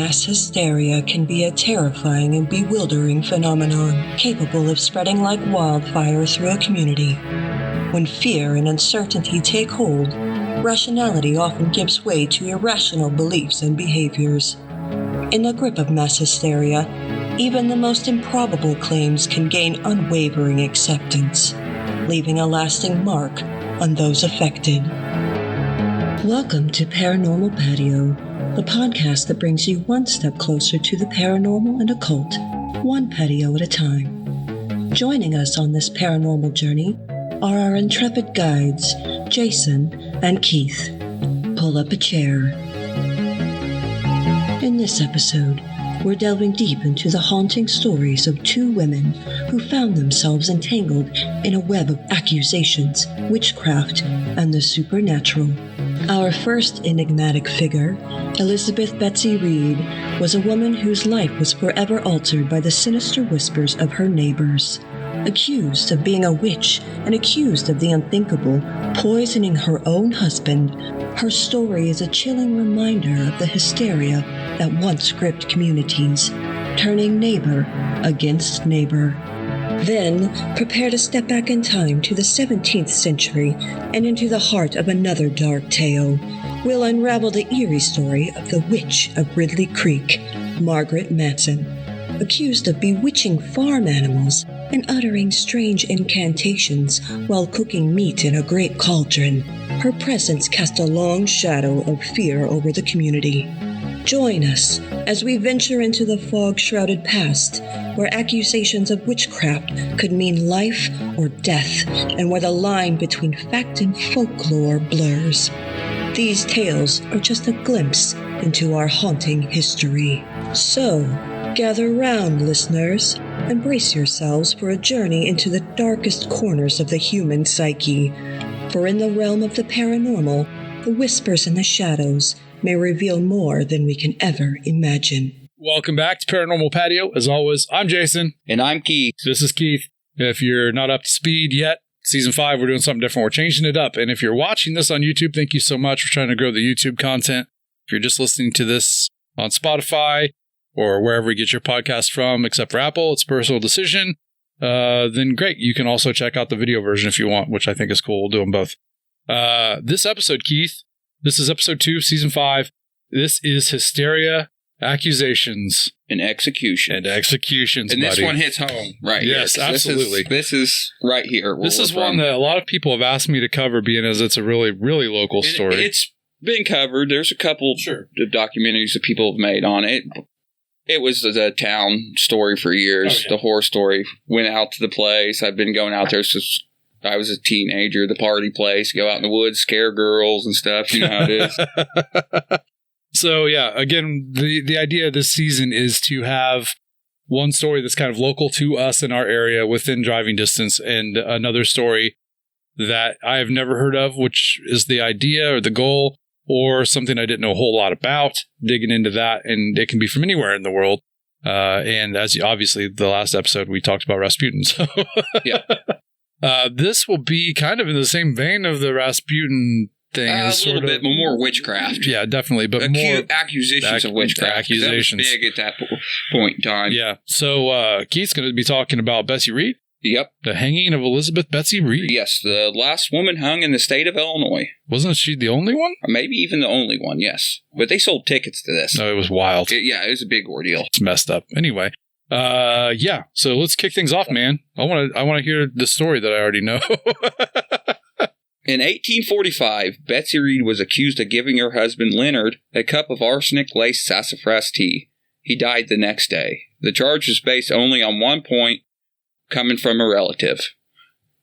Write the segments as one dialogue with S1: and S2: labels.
S1: Mass hysteria can be a terrifying and bewildering phenomenon, capable of spreading like wildfire through a community. When fear and uncertainty take hold, rationality often gives way to irrational beliefs and behaviors. In the grip of mass hysteria, even the most improbable claims can gain unwavering acceptance, leaving a lasting mark on those affected. Welcome to Paranormal Patio, the podcast that brings you one step closer to the paranormal and occult, one patio at a time. Joining us on this paranormal journey are our intrepid guides, Jason and Keith. Pull up a chair. In this episode, we're delving deep into the haunting stories of two women who found themselves entangled in a web of accusations, witchcraft, and the supernatural. Our first enigmatic figure, Elizabeth Betsy Reed, was a woman whose life was forever altered by the sinister whispers of her neighbors. Accused of being a witch and accused of the unthinkable, poisoning her own husband, her story is a chilling reminder of the hysteria that once gripped communities, turning neighbor against neighbor. Then, prepare to step back in time to the 17th century and into the heart of another dark tale. We'll unravel the eerie story of the Witch of Ridley Creek, Margaret Matson. Accused of bewitching farm animals and uttering strange incantations while cooking meat in a great cauldron, her presence cast a long shadow of fear over the community. Join us as we venture into the fog-shrouded past, where accusations of witchcraft could mean life or death, and where the line between fact and folklore blurs. These tales are just a glimpse into our haunting history. So, gather round, listeners, and brace yourselves for a journey into the darkest corners of the human psyche. For in the realm of the paranormal, the whispers and the shadows may reveal more than we can ever imagine.
S2: Welcome back to Paranormal Patio. As always, I'm Jason.
S3: And I'm Keith.
S2: This is Keith. If you're not up to speed yet, Season 5, we're doing something different. We're changing it up. And if you're watching this on YouTube, thank you so much. We're trying to grow the YouTube content. If you're just listening to this on Spotify or wherever you get your podcast from, except for Apple, it's a personal decision, then great. You can also check out the video version if you want, which I think is cool. We'll do them both. This episode, Keith, this is episode 2, season 5. This is Hysteria, Accusations,
S3: and Executions.
S2: And Executions,
S3: And
S2: buddy.
S3: this one hits home right
S2: yes,
S3: here.
S2: absolutely.
S3: This is right here.
S2: This is one that a lot of people have asked me to cover, being as it's a really, really local story.
S3: It's been covered. There's a couple of documentaries that people have made on it. It was the town story for years. The horror story. Went out to the place. I've been going out there since I was a teenager. The party place. Go out in the woods, scare girls and stuff. You know how it is.
S2: So, yeah, again, the idea of this season is to have one story that's kind of local to us in our area within driving distance, and another story that I have never heard of, which is the idea or the goal, or something I didn't know a whole lot about, digging into that, and it can be from anywhere in the world. And as obviously the last episode, we talked about Rasputin. So
S3: yeah.
S2: This will be kind of in the same vein of the Rasputin thing.
S3: A little bit more witchcraft.
S2: Yeah, definitely. But more
S3: accusations of witchcraft.
S2: Accusations.
S3: That was big at that point in time.
S2: Yeah. So Keith's going to be talking about Betsy Reed.
S3: Yep.
S2: The hanging of Elizabeth Betsy Reed.
S3: Yes, the last woman hung in the state of Illinois.
S2: Wasn't she the only one?
S3: Or maybe even the only one, yes. But they sold tickets to this.
S2: No, it was wild.
S3: It was a big ordeal.
S2: It's messed up. Anyway, yeah. So let's kick things off, man. I want to hear the story that I already know.
S3: In 1845, Betsy Reed was accused of giving her husband Leonard a cup of arsenic-laced sassafras tea. He died the next day. The charge was based only on one point, coming from a relative.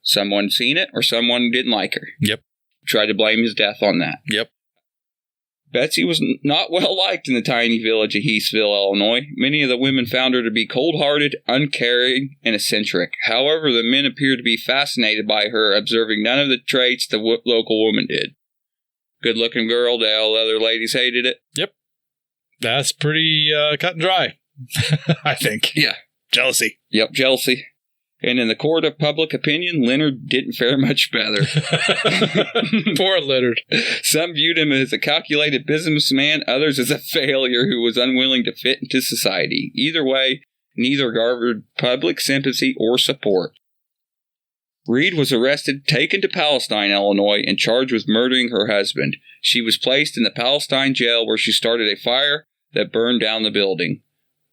S3: Someone seen it or someone didn't like her.
S2: Yep.
S3: Tried to blame his death on that.
S2: Yep.
S3: Betsy was not well liked in the tiny village of Heathville, Illinois. Many of the women found her to be cold-hearted, uncaring, and eccentric. However, the men appeared to be fascinated by her, observing none of the traits the local woman did. Good-looking girl, the other ladies hated it.
S2: Yep. That's pretty cut and dry, I think.
S3: Yeah.
S2: Jealousy.
S3: Yep, jealousy. And in the court of public opinion, Leonard didn't fare much better.
S2: Poor Leonard.
S3: Some viewed him as a calculated businessman, others as a failure who was unwilling to fit into society. Either way, neither garnered public sympathy or support. Reed was arrested, taken to Palestine, Illinois, and charged with murdering her husband. She was placed in the Palestine jail where she started a fire that burned down the building.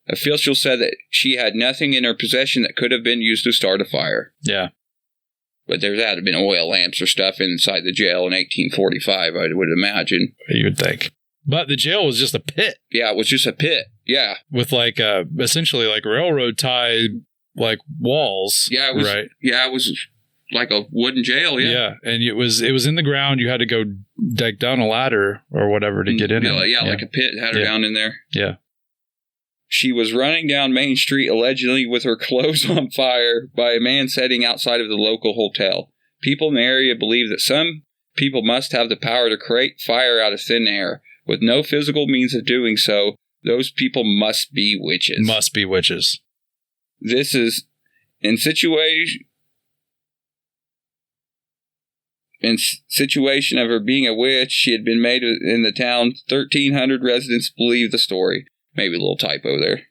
S3: Officials said that she had nothing in her possession that could have been used to start a fire.
S2: Yeah.
S3: But there had to have been oil lamps or stuff inside the jail in 1845, I would imagine.
S2: You would think. But the jail was just a pit.
S3: Yeah, it was just a pit. Yeah.
S2: With essentially railroad tie walls.
S3: Yeah, it was.
S2: Right.
S3: Yeah, it was like a wooden jail. Yeah.
S2: Yeah, and it was in the ground. You had to go dig down a ladder or whatever to get in.
S3: Yeah, like a pit had her down in there.
S2: Yeah.
S3: She was running down Main Street allegedly with her clothes on fire by a man sitting outside of the local hotel. People in the area believe that some people must have the power to create fire out of thin air. With no physical means of doing so, those people must be witches.
S2: Must be witches.
S3: This is in situation of her being a witch. She had been made in the town. 1,300 residents believe the story. Maybe a little typo there.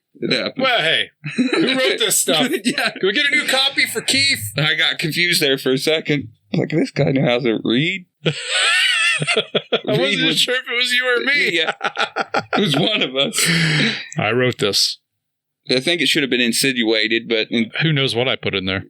S2: Well, hey, who wrote this stuff?
S3: Yeah.
S2: Can we get a new copy for Keith?
S3: I got confused there for a second. Like, this guy knows how to read.
S2: I wasn't sure if it was you or me.
S3: Yeah, it was one of us.
S2: I wrote this.
S3: I think it should have been insinuated, but
S2: who knows what I put in there.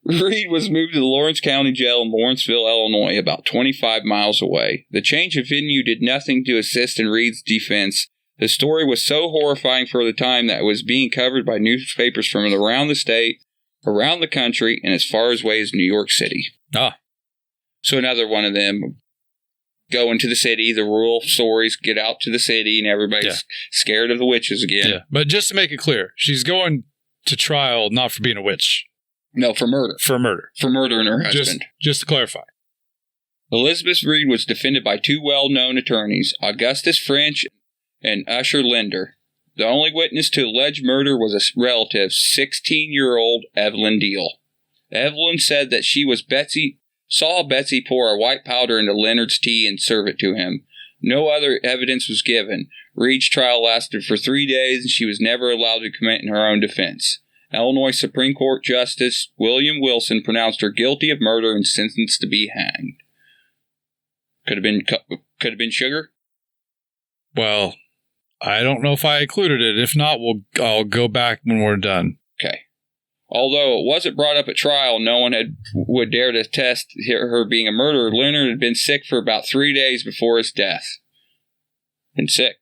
S3: Reed was moved to the Lawrence County Jail in Lawrenceville, Illinois, about 25 miles away. The change of venue did nothing to assist in Reed's defense. The story was so horrifying for the time that it was being covered by newspapers from around the state, around the country, and as far away as New York City.
S2: Ah.
S3: So another one of them, go into the city, the rural stories get out to the city, and everybody's scared of the witches again.
S2: Yeah, but just to make it clear, she's going to trial not for being a witch.
S3: No, for murder.
S2: For murder.
S3: For murdering her husband.
S2: Just to clarify.
S3: Elizabeth Reed was defended by two well-known attorneys, Augustus French and Usher Linder. The only witness to alleged murder was a relative, 16-year-old Evelyn Deal. Evelyn said that she saw Betsy pour a white powder into Leonard's tea and serve it to him. No other evidence was given. Reed's trial lasted for 3 days, and she was never allowed to comment in her own defense. Illinois Supreme Court Justice William Wilson pronounced her guilty of murder and sentenced to be hanged. Could have been sugar?
S2: Well, I don't know if I included it. If not, I'll go back when we're done.
S3: Okay. Although it wasn't brought up at trial, no one would dare to test her being a murderer. Leonard had been sick for about 3 days before his death. Been sick.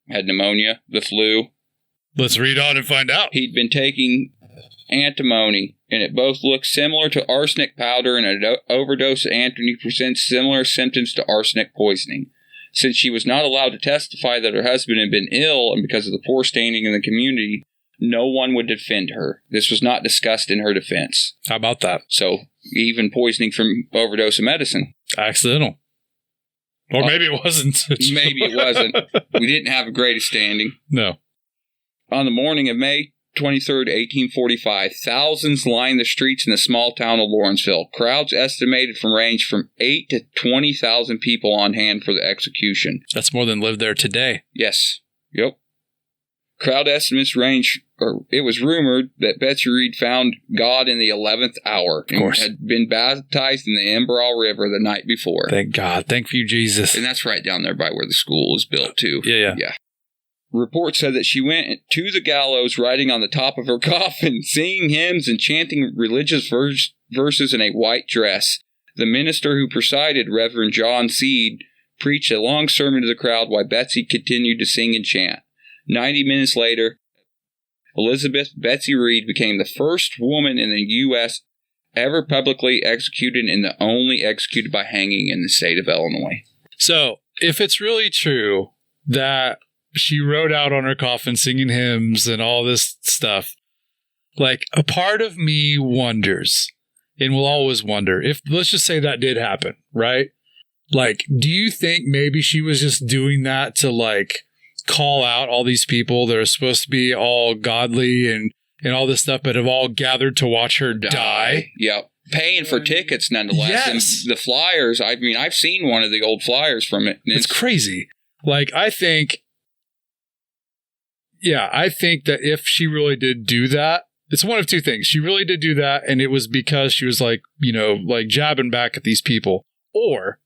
S3: Had pneumonia, the flu.
S2: Let's read on and find out.
S3: He'd been taking antimony, and it both looked similar to arsenic powder, and an overdose of antimony presents similar symptoms to arsenic poisoning. Since she was not allowed to testify that her husband had been ill, and because of the poor standing in the community, no one would defend her. This was not discussed in her defense.
S2: How about that?
S3: So, even poisoning from overdose of medicine.
S2: Accidental. Or maybe it wasn't.
S3: Maybe it wasn't. We didn't have the greatest standing.
S2: No.
S3: On the morning of May 23rd, 1845, thousands lined the streets in the small town of Lawrenceville. Crowds estimated ranged from 8 to 20,000 people on hand for the execution.
S2: That's more than live there today.
S3: Yes. Yep. Crowd estimates it was rumored that Betsy Reed found God in the 11th hour and had been baptized in the Embral River the night before.
S2: Thank God. Thank you, Jesus.
S3: And that's right down there by where the school was built, too.
S2: Yeah.
S3: Reports said that she went to the gallows riding on the top of her coffin, singing hymns and chanting religious verses in a white dress. The minister who presided, Reverend John Seed, preached a long sermon to the crowd while Betsy continued to sing and chant. 90 minutes later, Elizabeth Betsy Reed became the first woman in the U.S. ever publicly executed and the only executed by hanging in the state of Illinois.
S2: So, if it's really true that she wrote out on her coffin singing hymns and all this stuff, like, a part of me wonders, and will always wonder, if, let's just say that did happen, right? Like, do you think maybe she was just doing that to, like, call out all these people that are supposed to be all godly and and all this stuff, but have all gathered to watch her die.
S3: Yep. Paying for tickets nonetheless.
S2: Yes.
S3: And the flyers, I mean, I've seen one of the old flyers from it.
S2: It's crazy. Like, I think that if she really did do that, it's one of two things. She really did do that, and it was because she was like, like jabbing back at these people. Or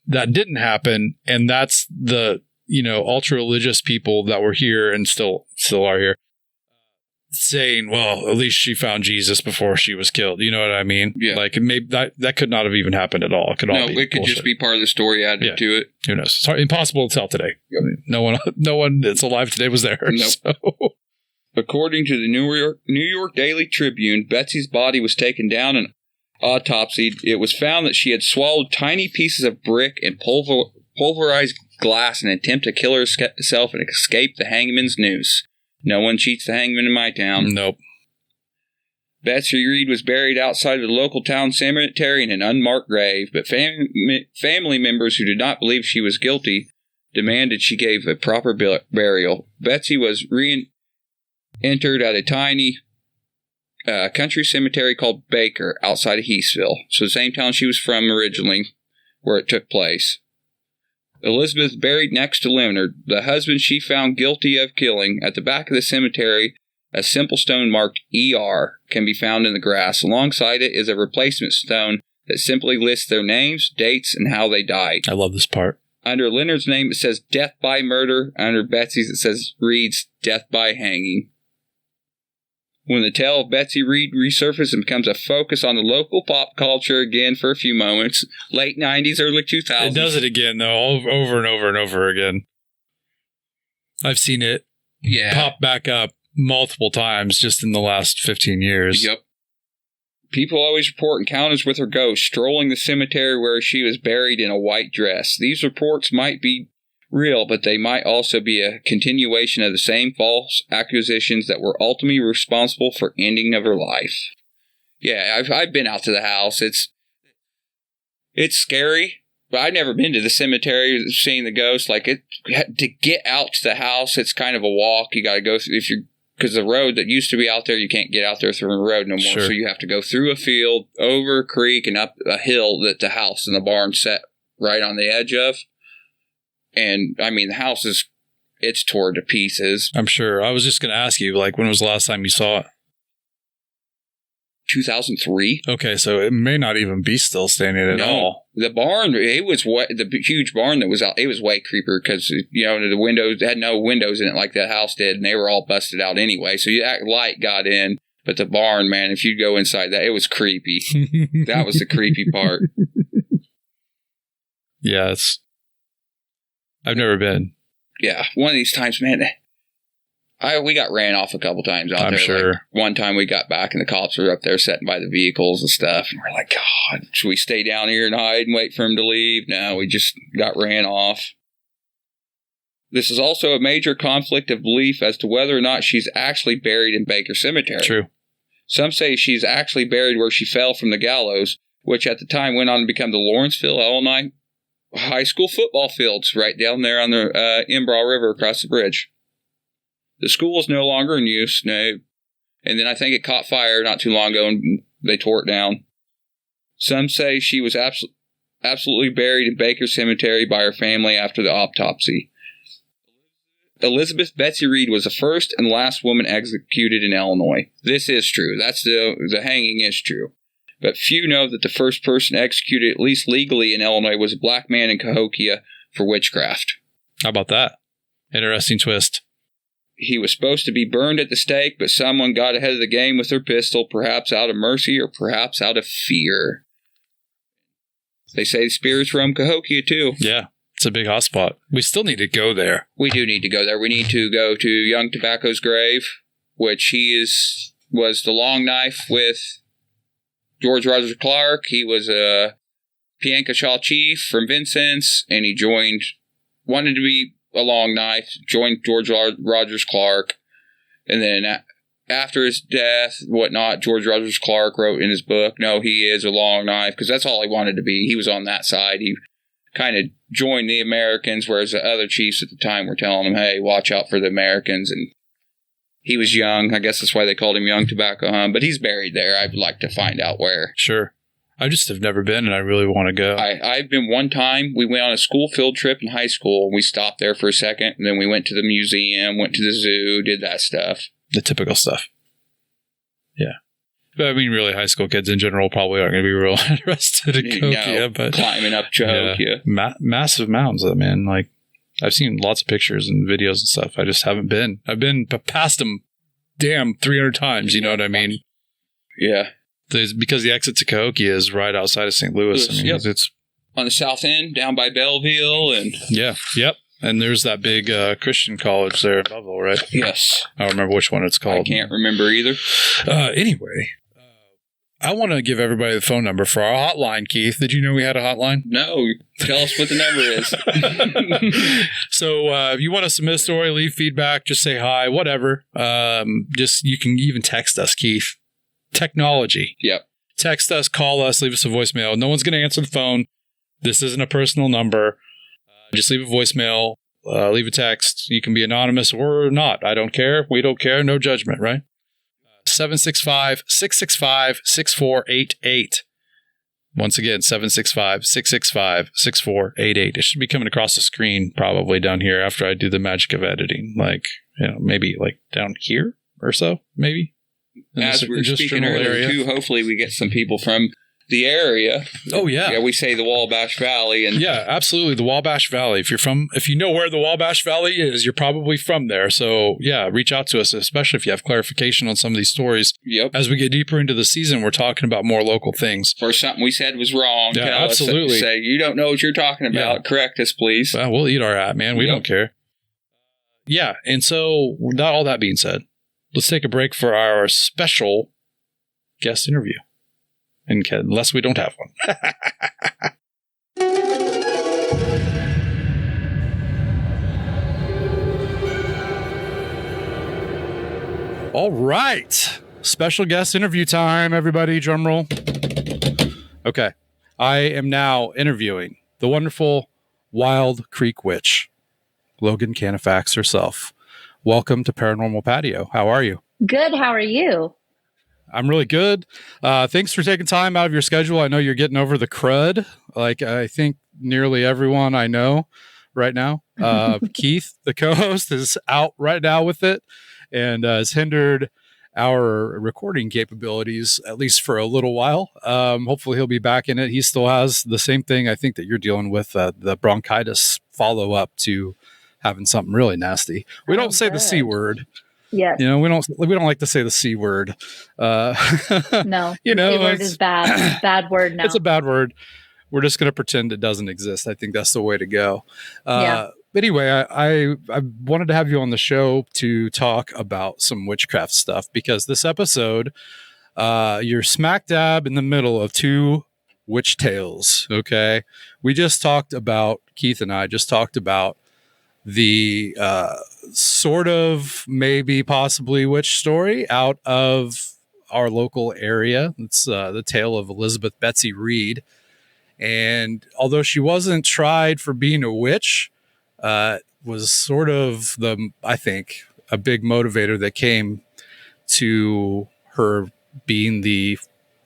S2: that didn't happen, and that's the, ultra religious people that were here and still are here saying, well, at least she found Jesus before she was killed. You know what I mean?
S3: Yeah.
S2: Like, maybe that could not have even happened at all. It could all be
S3: it could
S2: bullshit.
S3: just be part of the story added to it.
S2: Who knows? It's impossible to tell today. I mean, no one that's alive today was there.
S3: Nope.
S2: So.
S3: According to the New York Daily Tribune, Betsy's body was taken down and autopsied. It was found that she had swallowed tiny pieces of brick and pulverized glass in an attempt to kill herself and escape the hangman's noose. No one cheats the hangman in my town.
S2: Nope.
S3: Betsy Reed was buried outside of the local town cemetery in an unmarked grave, but family members who did not believe she was guilty demanded she gave a proper burial. Betsy was entered at a tiny country cemetery called Baker outside of Heathville. So the same town she was from originally, where it took place. Elizabeth buried next to Leonard, the husband she found guilty of killing. At the back of the cemetery, a simple stone marked ER can be found in the grass. Alongside it is a replacement stone that simply lists their names, dates, and how they died.
S2: I love this part.
S3: Under Leonard's name, it says death by murder. Under Betsy's, it says Reed's death by hanging. When the tale of Betsy Reed resurfaces and becomes a focus on the local pop culture again for a few moments, late 90s, early 2000s.
S2: It does it again, though, over and over and over again. I've seen it pop back up multiple times just in the last 15 years.
S3: Yep. People always report encounters with her ghost strolling the cemetery where she was buried in a white dress. These reports might be real, but they might also be a continuation of the same false accusations that were ultimately responsible for ending of her life. Yeah, I've been out to the house. It's scary, but I've never been to the cemetery seeing the ghost. Like, to get out to the house, it's kind of a walk. You got to go through, because the road that used to be out there, you can't get out there through the road no more.
S2: Sure.
S3: So you have to go through a field, over a creek, and up a hill that the house and the barn set right on the edge of. And, I mean, the house it's torn to pieces.
S2: I'm sure. I was just going to ask you, like, when was the last time you saw it?
S3: 2003.
S2: Okay, so it may not even be still standing at all.
S3: The barn, it was the huge barn that was out. It was way creepier because, the windows had no windows in it like that house did, and they were all busted out anyway. So that light got in, but the barn, man, if you go inside that, it was creepy. That was the creepy part.
S2: Yeah, I've never been.
S3: Yeah, one of these times, man, we got ran off a couple times out there.
S2: I'm sure.
S3: Like, one time we got back and the cops were up there sitting by the vehicles and stuff. And we're like, God, should we stay down here and hide and wait for him to leave? No, we just got ran off. This is also a major conflict of belief as to whether or not she's actually buried in Baker Cemetery.
S2: True.
S3: Some say she's actually buried where she fell from the gallows, which at the time went on to become the Lawrenceville, Illinois high school football fields right down there on the Imbra River across the bridge. The school is no longer in use, no. And then I think it caught fire not too long ago and they tore it down. Some say she was absolutely buried in Baker Cemetery by her family after the autopsy. Elizabeth Betsy Reed was the first and last woman executed in Illinois. This is true. That's the hanging is true. But few know that the first person executed, at least legally in Illinois, was a black man in Cahokia for witchcraft.
S2: How about that? Interesting twist.
S3: He was supposed to be burned at the stake, but someone got ahead of the game with their pistol, perhaps out of mercy or perhaps out of fear. They say the spirits roam Cahokia, too.
S2: Yeah, it's a big hotspot. We still need to go there.
S3: We do need to go there. We need to go to Young Tobacco's grave, which was the long knife with George Rogers Clark. He was a Piankashaw chief from Vincennes, and he wanted to be a long knife, joined George Rogers Clark, and then after his death, whatnot, George Rogers Clark wrote in his book, no, he is a long knife, because that's all he wanted to be. He was on that side. He kind of joined the Americans, whereas the other chiefs at the time were telling him, hey, watch out for the Americans, and He was young. I guess that's why they called him Young Tobacco Hunt. But he's buried there. I'd like to find out where.
S2: Sure. I just have never been, and I really want to go.
S3: I've been one time. We went on a school field trip in high school. We stopped there for a second, and then we went to the museum, went to the zoo, did that stuff.
S2: The typical stuff. Yeah. But I mean, really, high school kids in general probably aren't going to be real interested in Cahokia. But
S3: climbing up Cahokia.
S2: Yeah. Massive mountains, though, man. Like, I've seen lots of pictures and videos and stuff. I just haven't been. I've been past them, 300 times. You know what I mean?
S3: Yeah.
S2: Because the exit to Cahokia is right outside of St. Louis. I mean, it's
S3: on the south end, down by Belleville, and
S2: yep. And there's that big Christian college there in Belleville, right?
S3: Yes.
S2: I don't remember which one it's called.
S3: I can't remember either.
S2: Anyway, I want to give everybody the phone number for our hotline, Keith. Did you know we had a hotline?
S3: No. Tell us what the number is.
S2: So if you want to submit a story, leave feedback, just say hi, whatever. You can even text us, Keith. Technology.
S3: Yep.
S2: Text us, call us, leave us a voicemail. No one's going to answer the phone. This isn't a personal number. Just leave a voicemail, leave a text. You can be anonymous or not. I don't care. We don't care. No judgment, right? 765-665-6488. Once again, 765-665-6488. It should be coming across the screen probably down here after I do the magic of editing. Like, maybe like down here or so, maybe.
S3: As we were speaking earlier, too, hopefully we get some people from the area.
S2: Oh, yeah.
S3: Yeah, we say the Wabash Valley. And
S2: yeah, absolutely. The Wabash Valley. If you know where the Wabash Valley is, you're probably from there. So, yeah, reach out to us, especially if you have clarification on some of these stories.
S3: Yep.
S2: As we get deeper into the season, we're talking about more local things.
S3: Or something we said was wrong.
S2: Yeah, absolutely.
S3: Say, you don't know what you're talking about. Yeah. Correct us, please.
S2: Well, we'll eat our hat, man. We don't care. Yeah, and so, all that being said, let's take a break for our special guest interview. Unless we don't have one. All right. Special guest interview time, everybody. Drum roll. Okay. I am now interviewing the wonderful Wild Creek Witch, Logan Canifax herself. Welcome to Paranormal Patio. How are you?
S4: Good. How are you?
S2: I'm really good. Thanks for taking time out of your schedule. I know you're getting over the crud, like I think nearly everyone I know right now. Keith, the co-host, is out right now with it and has hindered our recording capabilities, at least for a little while. Hopefully he'll be back in it. He still has the same thing I think that you're dealing with, the bronchitis follow-up to having something really nasty. We don't say the C word.
S4: Yes.
S2: We don't like to say the C word.
S4: No. C word is bad. Bad word now.
S2: It's a bad word. We're just going to pretend it doesn't exist. I think that's the way to go. But anyway, I wanted to have you on the show to talk about some witchcraft stuff because this episode, you're smack dab in the middle of two witch tales. Okay. Keith and I just talked about the sort of maybe possibly witch story out of our local area. It's the tale of Elizabeth Betsy Reed. And although she wasn't tried for being a witch, was sort of I think, a big motivator that came to her being the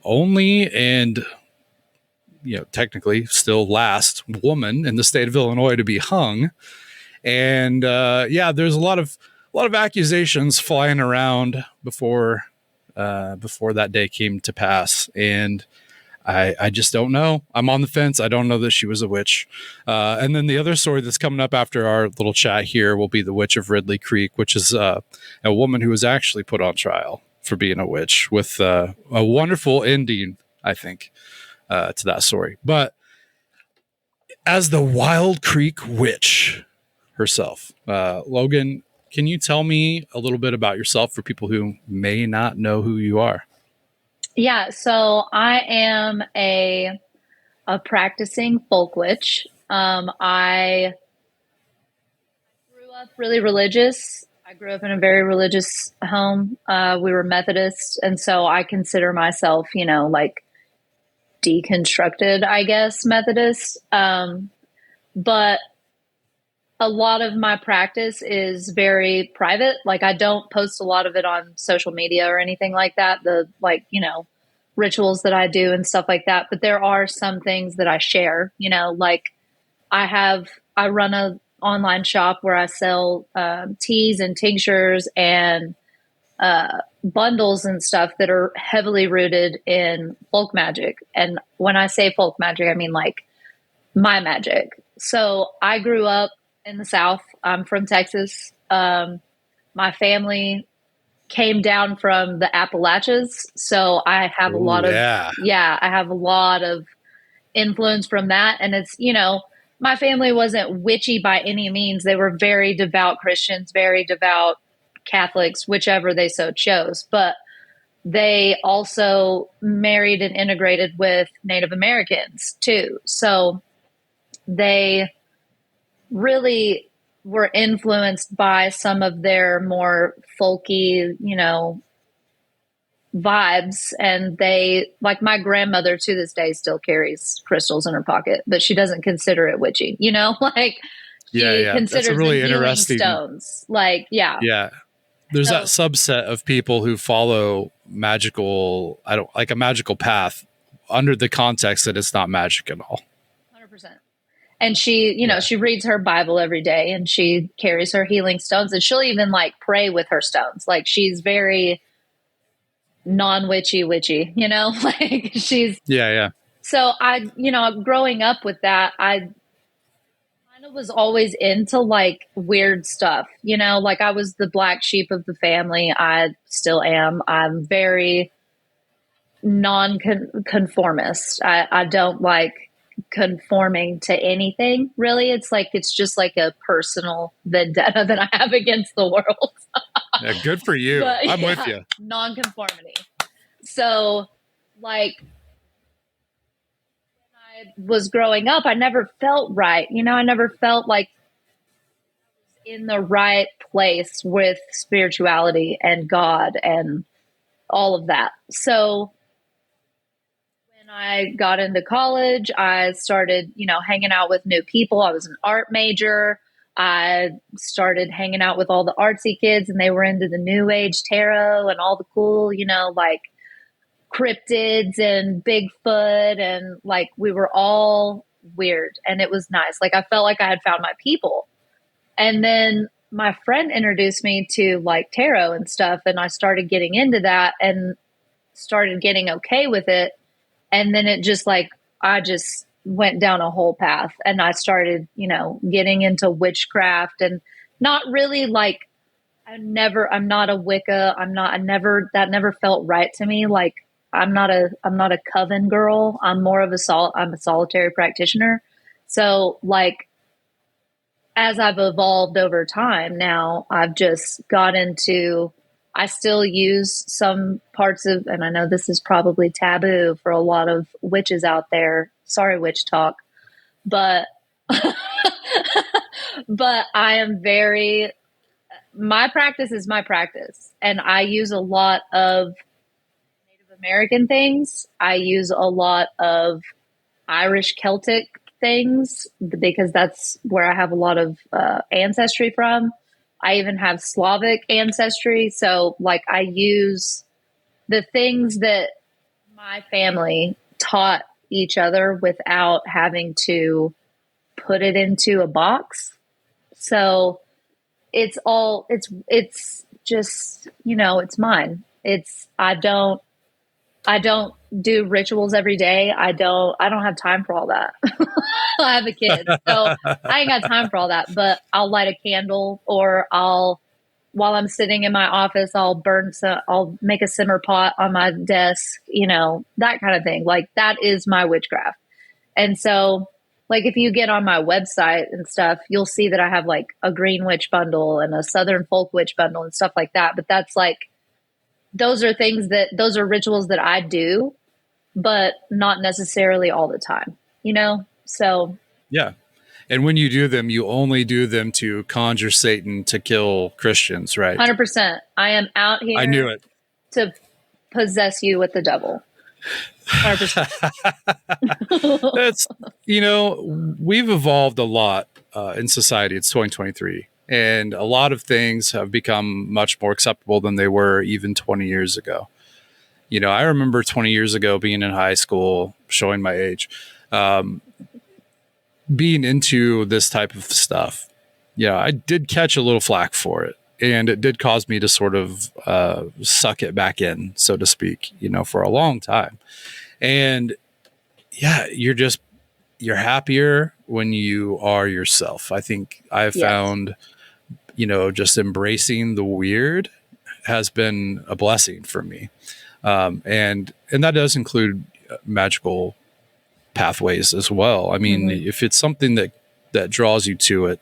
S2: only and technically still last woman in the state of Illinois to be hung. And there's a lot of accusations flying around before that day came to pass, and I just don't know. I'm on the fence. I don't know that she was a witch. And then the other story that's coming up after our little chat here will be the Witch of Ridley Creek, which is a woman who was actually put on trial for being a witch, with a wonderful ending, I think, to that story. But as the Wild Creek Witch herself, Logan, can you tell me a little bit about yourself for people who may not know who you are?
S4: Yeah, so I am a practicing folk witch. I grew up really religious. I grew up in a very religious home. We were Methodist, and so I consider myself, like deconstructed, I guess, Methodist. But a lot of my practice is very private. Like I don't post a lot of it on social media or anything like that. The like, rituals that I do and stuff like that. But there are some things that I share, like I run a online shop where I sell teas and tinctures and bundles and stuff that are heavily rooted in folk magic. And when I say folk magic, I mean like my magic. So I grew up in the South. I'm from Texas. My family came down from the Appalachians. So I have a lot of, I have a lot of influence from that. And it's, my family wasn't witchy by any means. They were very devout Christians, very devout Catholics, whichever they so chose. But they also married and integrated with Native Americans too. So they really were influenced by some of their more folky, vibes. And they, like my grandmother to this day still carries crystals in her pocket, but she doesn't consider it witchy, like she considers
S2: that's a really
S4: them healing
S2: interesting
S4: stones. Like,
S2: yeah. There's that subset of people who follow a magical path under the context that it's not magic at all.
S4: 100%. And she, she reads her Bible every day and she carries her healing stones and she'll even like pray with her stones. Like she's very non-witchy, like she's.
S2: Yeah.
S4: So I, growing up with that, I kind of was always into like weird stuff, like I was the black sheep of the family. I still am. I'm very non-conformist. I don't like conforming to anything really. It's just like a personal vendetta that I have against the world.
S2: Yeah, good for you. But, I'm with you.
S4: Non-conformity. So like when I was growing up, I never felt right. I never felt like I was in the right place with spirituality and God and all of that. So when I got into college, I started, hanging out with new people. I was an art major. I started hanging out with all the artsy kids and they were into the new age tarot and all the cool, like cryptids and Bigfoot. And like, we were all weird and it was nice. Like I felt like I had found my people. And then my friend introduced me to like tarot and stuff. And I started getting into that and started getting okay with it. And then it just like, I just went down a whole path and I started, getting into witchcraft and not really like, I'm not a Wicca. That never felt right to me. Like I'm not a coven girl. I'm more of I'm a solitary practitioner. So like, as I've evolved over time now, I've just got into, I still use some parts of, and I know this is probably taboo for a lot of witches out there. Sorry, witch talk, but, but I am my practice is my practice. And I use a lot of Native American things. I use a lot of Irish Celtic things because that's where I have a lot of ancestry from. I even have Slavic ancestry. So like I use the things that my family taught each other without having to put it into a box. So it's just, it's mine. I don't do rituals every day. I don't have time for all that. I have a kid, so I ain't got time for all that, but I'll light a candle or while I'm sitting in my office, I'll make a simmer pot on my desk, that kind of thing. Like that is my witchcraft. And so like if you get on my website and stuff, you'll see that I have like a green witch bundle and a Southern folk witch bundle and stuff like that. But that's like, those are rituals that I do, but not necessarily all the time, So.
S2: Yeah. And when you do them, you only do them to conjure Satan to kill Christians, right?
S4: 100%. I am out here.
S2: I knew it.
S4: To possess you with the devil. 100%.
S2: That's, we've evolved a lot in society. It's 2023. And a lot of things have become much more acceptable than they were even 20 years ago. You know, I remember 20 years ago being in high school, showing my age, being into this type of stuff. Yeah, I did catch a little flack for it. And it did cause me to sort of suck it back in, so to speak, you know, for a long time. And yeah, you're happier when you are yourself. I think I've found, you know, just embracing the weird has been a blessing for me. And that does include magical pathways as well. I mean, if it's something that draws you to it,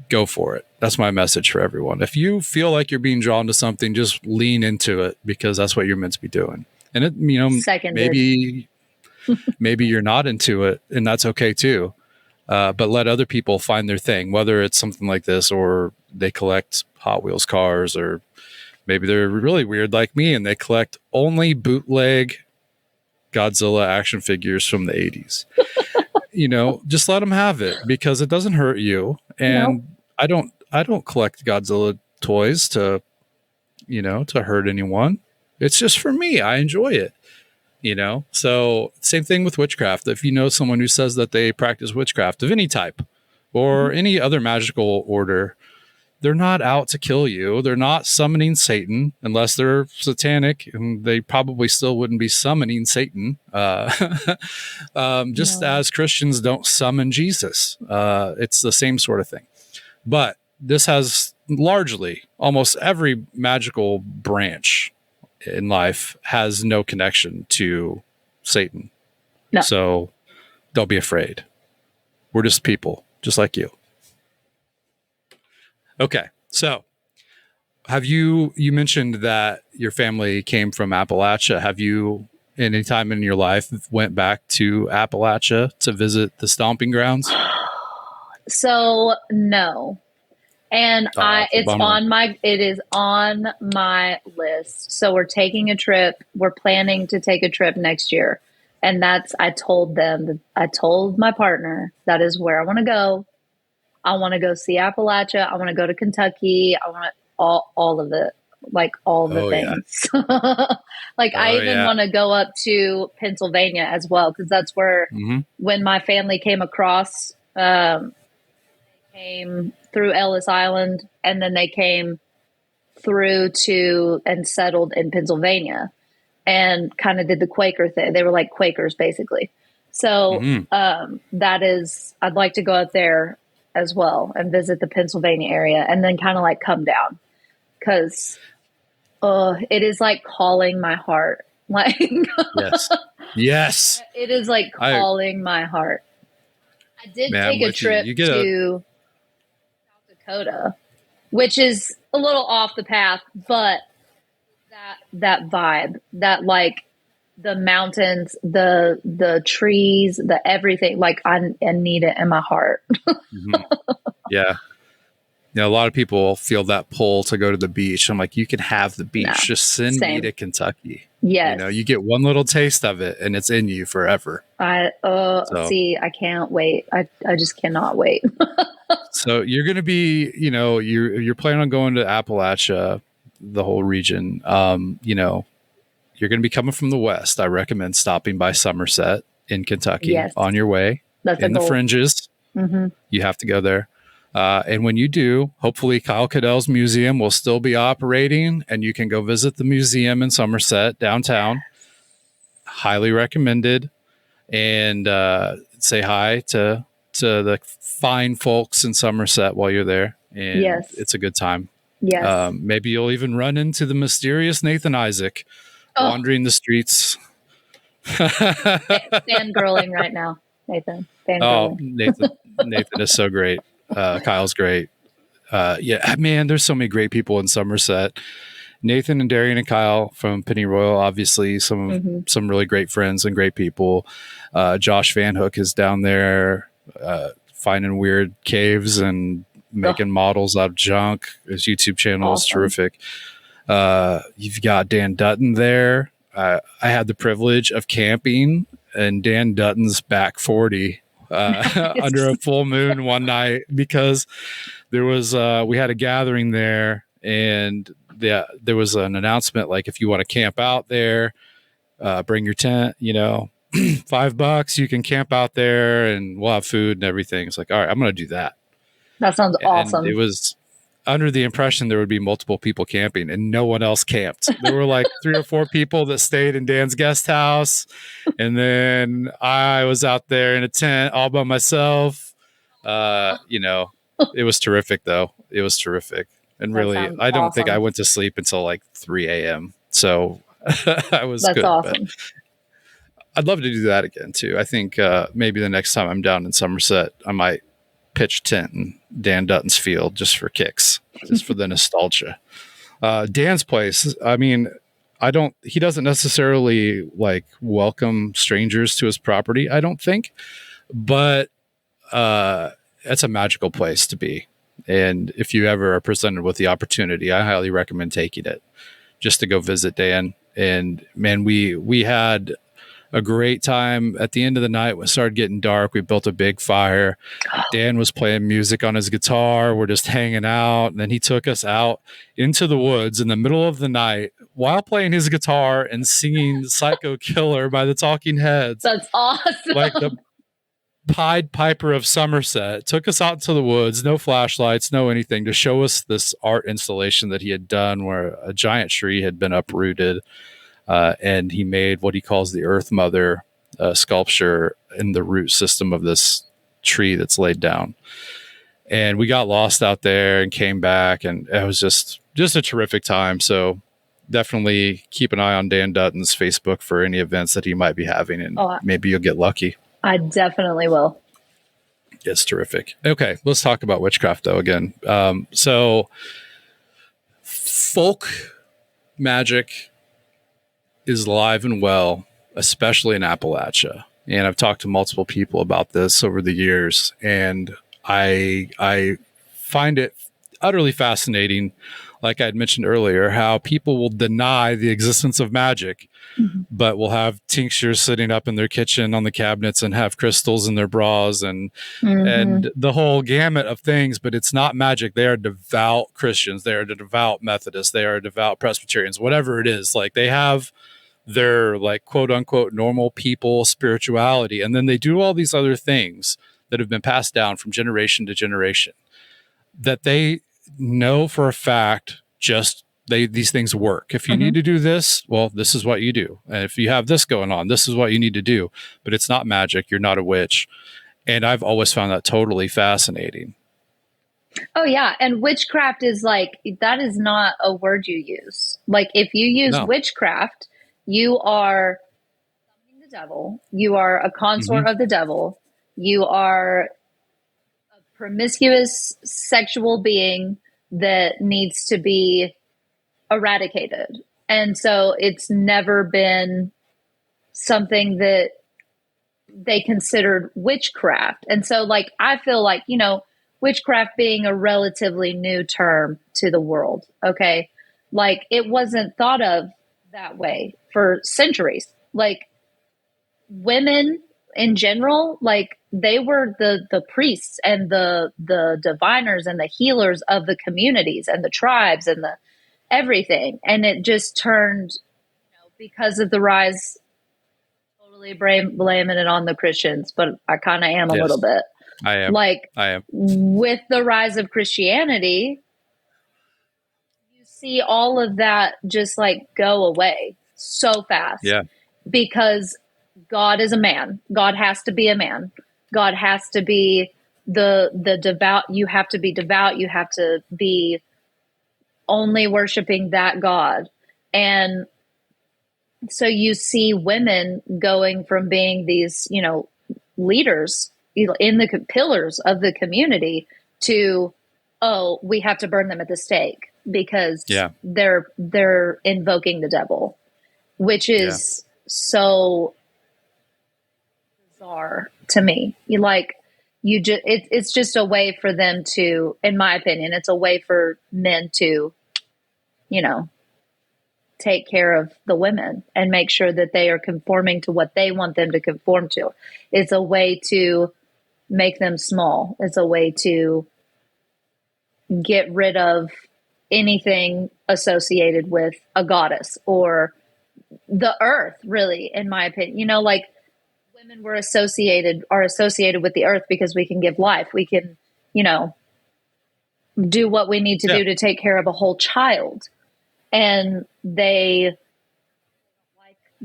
S2: go for it. That's my message for everyone. If you feel like you're being drawn to something, just lean into it, because that's what you're meant to be doing. And it, you know, maybe you're not into it, and that's okay too. But let other people find their thing, whether it's something like this, or they collect Hot Wheels cars, or maybe they're really weird like me and they collect only bootleg Godzilla action figures from the 80s. You know, just let them have it, because it doesn't hurt you. And I don't collect Godzilla toys to, you know, to hurt anyone. It's just for me. I enjoy it, you know? So same thing with witchcraft. If you know someone who says that they practice witchcraft of any type or any other magical order, they're not out to kill you. They're not summoning Satan, unless they're satanic, and they probably still wouldn't be summoning Satan. Just as Christians don't summon Jesus. It's the same sort of thing. But this has largely, almost every magical branch in life has no connection to Satan.
S4: No.
S2: So don't be afraid. We're just people, just like you. Okay. So you mentioned that your family came from Appalachia. Have you, any time in your life, went back to Appalachia to visit the stomping grounds?
S4: So no. And it is on my list. So we're taking a trip. We're planning to take a trip next year. And I told my partner, that is where I want to go. I want to go see Appalachia. I want to go to Kentucky. I want all of it, like all the things. Like I even want to go up to Pennsylvania as well, because that's where when my family came across, came through Ellis Island, and then they came through to and settled in Pennsylvania, and kind of did the Quaker thing. They were like Quakers basically. So I'd like to go up there as well and visit the Pennsylvania area, and then kind of like come down, because it is like calling my heart. Like yes, it is like calling my heart. I did take a trip to South Dakota, which is a little off the path, but that vibe, that like the mountains, the trees, the everything, like I need it in my heart.
S2: Yeah. A lot of people feel that pull to go to the beach. I'm like, you can have the beach. Just send me to Kentucky.
S4: Yes.
S2: You know, you get one little taste of it and it's in you forever.
S4: See, I can't wait. I just cannot wait.
S2: So you're going to be, you know, you're planning on going to Appalachia, the whole region. You know, you're going to be coming from the West. I recommend stopping by Somerset in Kentucky on your way. That's in the fringes. You have to go there. And when you do, hopefully Kyle Cadell's museum will still be operating, and you can go visit the museum in Somerset downtown. Highly recommended. And say hi to the fine folks in Somerset while you're there. And it's a good time.
S4: Yes.
S2: Maybe you'll even run into the mysterious Nathan Isaac wandering the streets.
S4: Fangirling right now, Nathan.
S2: Nathan is so great. Kyle's great. Man, there's so many great people in Somerset. Nathan and Darian and Kyle from Penny Royal, obviously some really great friends and great people. Josh Van Hook is down there finding weird caves and making models out of junk. His YouTube channel is terrific. You've got Dan Dutton there. I had the privilege of camping in Dan Dutton's back 40 under a full moon one night because there was we had a gathering there, and there was an announcement like, if you want to camp out there, bring your tent, $5, you can camp out there and we'll have food and everything. It's like, all right, I'm going to do that.
S4: That sounds awesome.
S2: And it was under the impression there would be multiple people camping, and no one else camped. There were like 3 or 4 people that stayed in Dan's guest house. And then I was out there in a tent all by myself. It was terrific though. It was terrific. And really, I don't think I went to sleep until like 3 a.m. So I was
S4: That's
S2: good.
S4: Awesome.
S2: But I'd love to do that again too. I think maybe the next time I'm down in Somerset, I might pitch tent in Dan Dutton's field just for kicks, just for the nostalgia. Dan's place, I mean, he doesn't necessarily like welcome strangers to his property, I don't think, but it's a magical place to be. And if you ever are presented with the opportunity, I highly recommend taking it just to go visit Dan. And man, we had a great time. At the end of the night, when it started getting dark, we built a big fire. Dan was playing music on his guitar. We're just hanging out. And then he took us out into the woods in the middle of the night while playing his guitar and singing Psycho Killer by the Talking Heads.
S4: That's awesome.
S2: Like the Pied Piper of Somerset. Took us out into the woods, no flashlights, no anything, to show us this art installation that he had done where a giant tree had been uprooted. And he made what he calls the Earth Mother sculpture in the root system of this tree that's laid down. And we got lost out there and came back, and it was just a terrific time. So definitely keep an eye on Dan Dutton's Facebook for any events that he might be having, and maybe you'll get lucky.
S4: I definitely will.
S2: It's terrific. Okay, let's talk about witchcraft though again. So folk magic is alive and well, especially in Appalachia. And I've talked to multiple people about this over the years, and I find it utterly fascinating, like I had mentioned earlier, how people will deny the existence of magic, but will have tinctures sitting up in their kitchen on the cabinets and have crystals in their bras and the whole gamut of things, but it's not magic. They are devout Christians. They are devout Methodists. They are devout Presbyterians, whatever it is. Like, they have their like quote unquote normal people spirituality. And then they do all these other things that have been passed down from generation to generation that they know for a fact, these things work. If you need to do this, well, this is what you do. And if you have this going on, this is what you need to do, but it's not magic. You're not a witch. And I've always found that totally fascinating.
S4: Oh yeah. And witchcraft is like, that is not a word you use. Like, if you use witchcraft, you are the devil. You are a consort of the devil. You are a promiscuous sexual being that needs to be eradicated. And so it's never been something that they considered witchcraft. And so, like, I feel like, witchcraft being a relatively new term to the world. Okay. Like, it wasn't thought of that way for centuries. Like, women in general, like, they were the priests and the diviners and the healers of the communities and the tribes and the everything. And it just turned, because of the rise, totally blaming it on the Christians, but I kind of am a little bit.
S2: I am.
S4: With the rise of Christianity, you see all of that just like go away so fast.
S2: Yeah.
S4: Because God is a man. God has to be a man. God has to be the devout. You have to be devout. You have to be only worshiping that God. And so you see women going from being these, leaders in the pillars of the community to, we have to burn them at the stake because they're invoking the devil, which is so bizarre to me. It's just a way for them to, in my opinion, it's a way for men to, take care of the women and make sure that they are conforming to what they want them to conform to. It's a way to make them small. It's a way to get rid of anything associated with a goddess or the earth, really, in my opinion. You know, like women are associated with the earth because we can give life. We can, you know, do what we need to do to take care of a whole child. And they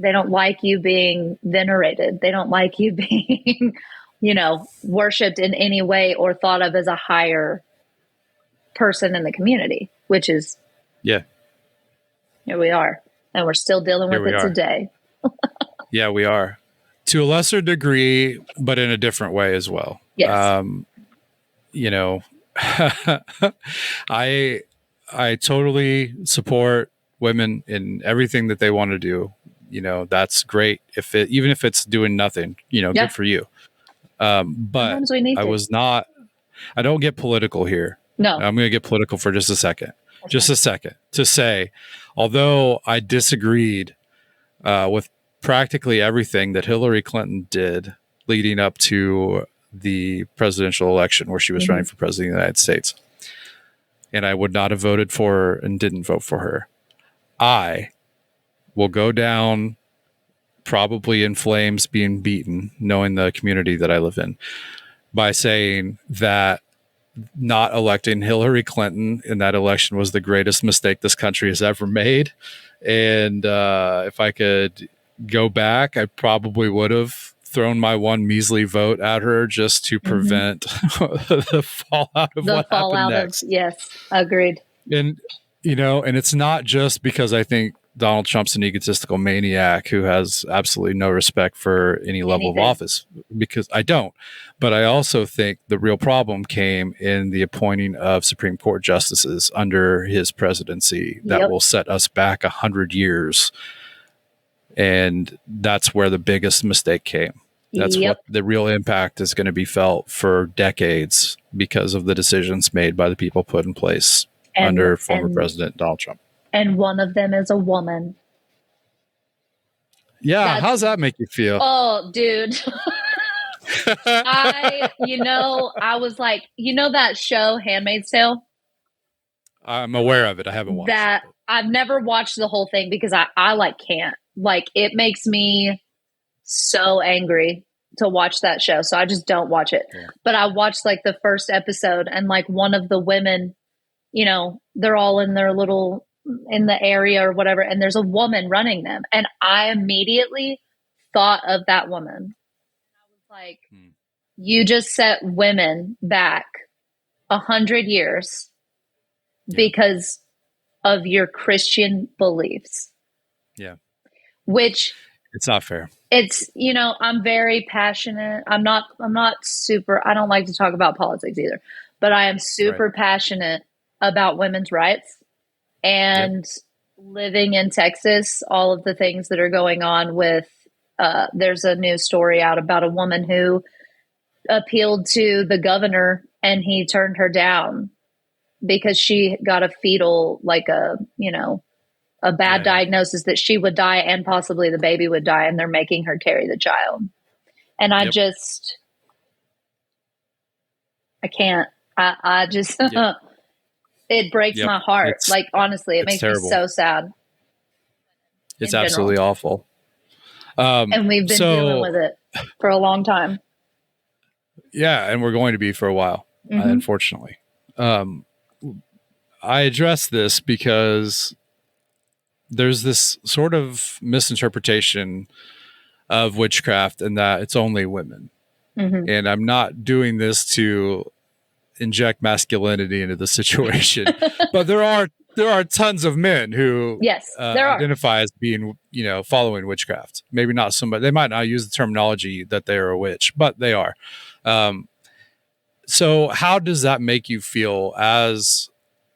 S4: don't like you being venerated. They don't like you being, you know, worshipped in any way or thought of as a higher person in the community, which is, here we are. And we're still dealing with it today.
S2: Yeah, we are. To a lesser degree, but in a different way as well.
S4: Yes.
S2: You know, I totally support women in everything that they want to do. You know, that's great. Even if it's doing nothing, you know, good for you. But I don't get political here.
S4: No,
S2: I'm going to get political for just a second. A second to say, although I disagreed with practically everything that Hillary Clinton did leading up to the presidential election where she was running for president of the United States, and I would not have voted for her and didn't vote for her, I will go down probably in flames being beaten, knowing the community that I live in, by saying that not electing Hillary Clinton in that election was the greatest mistake this country has ever made. And if I could go back, I probably would have thrown my one measly vote at her just to prevent the fallout of what happened next.
S4: Yes, agreed.
S2: And, you know, and it's not just because I think Donald Trump's an egotistical maniac who has absolutely no respect for any level of office, because I don't. But I also think the real problem came in the appointing of Supreme Court justices under his presidency that will set us back 100 years. And that's where the biggest mistake came. That's what the real impact is going to be felt for decades because of the decisions made by the people put in place under former President Donald Trump.
S4: And one of them is a woman.
S2: Yeah. How's that make you feel?
S4: Oh, dude. I was like, you know that show, Handmaid's Tale?
S2: I'm aware of it. I haven't watched it.
S4: I've never watched the whole thing because I like can't. Like, it makes me so angry to watch that show. So I just don't watch it. Yeah. But I watched like the first episode, and like one of the women, you know, they're all in their little, in the area or whatever, and there's a woman running them. And I immediately thought of that woman. I was like, you just set women back 100 years because of your Christian beliefs.
S2: Yeah.
S4: Which
S2: it's not fair.
S4: It's, you know, I'm very passionate. I'm not super, I don't like to talk about politics either, but I am super passionate about women's rights and living in Texas, all of the things that are going on with, there's a new story out about a woman who appealed to the governor and he turned her down because she got a fetal, like a bad diagnosis that she would die and possibly the baby would die, and they're making her carry the child. And I just, I can't, I just, it breaks my heart. Like, honestly, it makes me so sad.
S2: It's absolutely awful.
S4: And we've been dealing with it for a long time.
S2: Yeah. And we're going to be for a while, unfortunately. I address this because there's this sort of misinterpretation of witchcraft and that it's only women. And I'm not doing this to inject masculinity into the situation, but there are tons of men who identify as being, you know, following witchcraft. Maybe not somebody, they might not use the terminology that they are a witch, but they are. So how does that make you feel as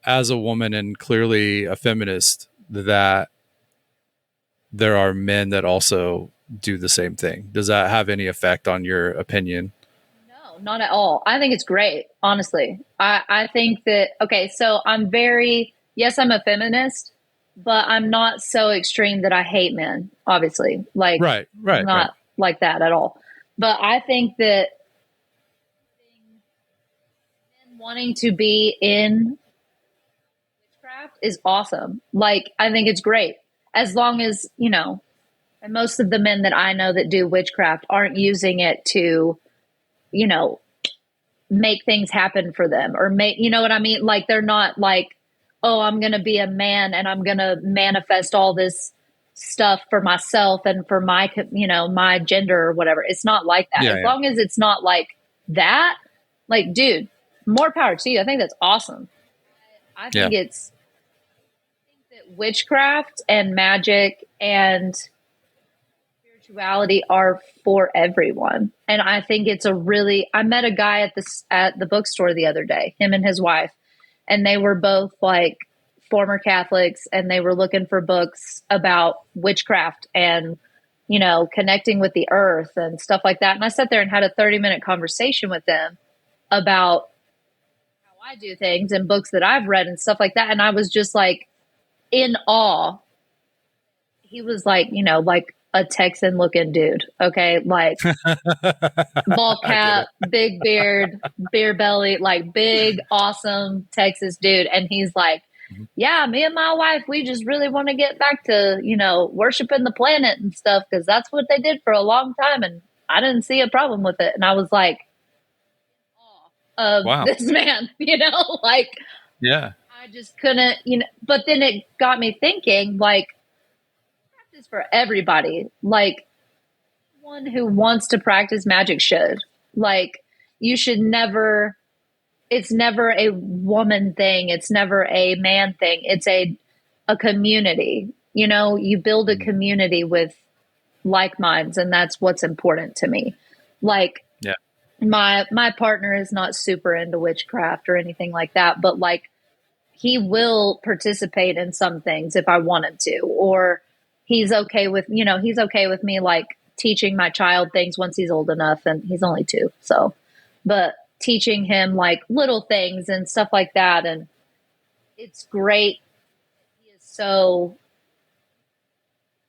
S2: a woman and clearly a feminist, that there are men that also do the same thing? Does that have any effect on your opinion?
S4: No, not at all. I think it's great, honestly. I think that, so I'm I'm a feminist, but I'm not so extreme that I hate men, obviously. Like, not like that at all. But I think that wanting to be in witchcraft is awesome. Like, I think it's great. As long as, and most of the men that I know that do witchcraft aren't using it to, make things happen for them or you know what I mean? Like, they're not like, oh, I'm going to be a man and I'm going to manifest all this stuff for myself and for my, my gender or whatever. It's not like that. As long as it's not like that, like, dude, more power to you. I think that's awesome. I think that witchcraft and magic and spirituality are for everyone. And I think it's I met a guy at the bookstore the other day, him and his wife, and they were both like former Catholics, and they were looking for books about witchcraft and, connecting with the earth and stuff like that. And I sat there and had a 30-minute conversation with them about how I do things and books that I've read and stuff like that. And I was just like in awe. He was like, like a Texan looking dude. Okay. Like ball cap, big beard, beer belly, like big, awesome Texas dude. And he's like, yeah, me and my wife, we just really want to get back to, worshiping the planet and stuff, because that's what they did for a long time. And I didn't see a problem with it. And I was like, wow, this man, like,
S2: yeah,
S4: I just couldn't, but then it got me thinking, like, practice for everybody. Like, one who wants to practice magic should. Like, you should never, it's never a woman thing. It's never a man thing. It's a community. You build a community with like minds, and that's what's important to me. Like, my partner is not super into witchcraft or anything like that, but like, he will participate in some things if I wanted to, or he's okay with me like teaching my child things once he's old enough, and he's only 2. So, but teaching him like little things and stuff like that. And it's great. He is so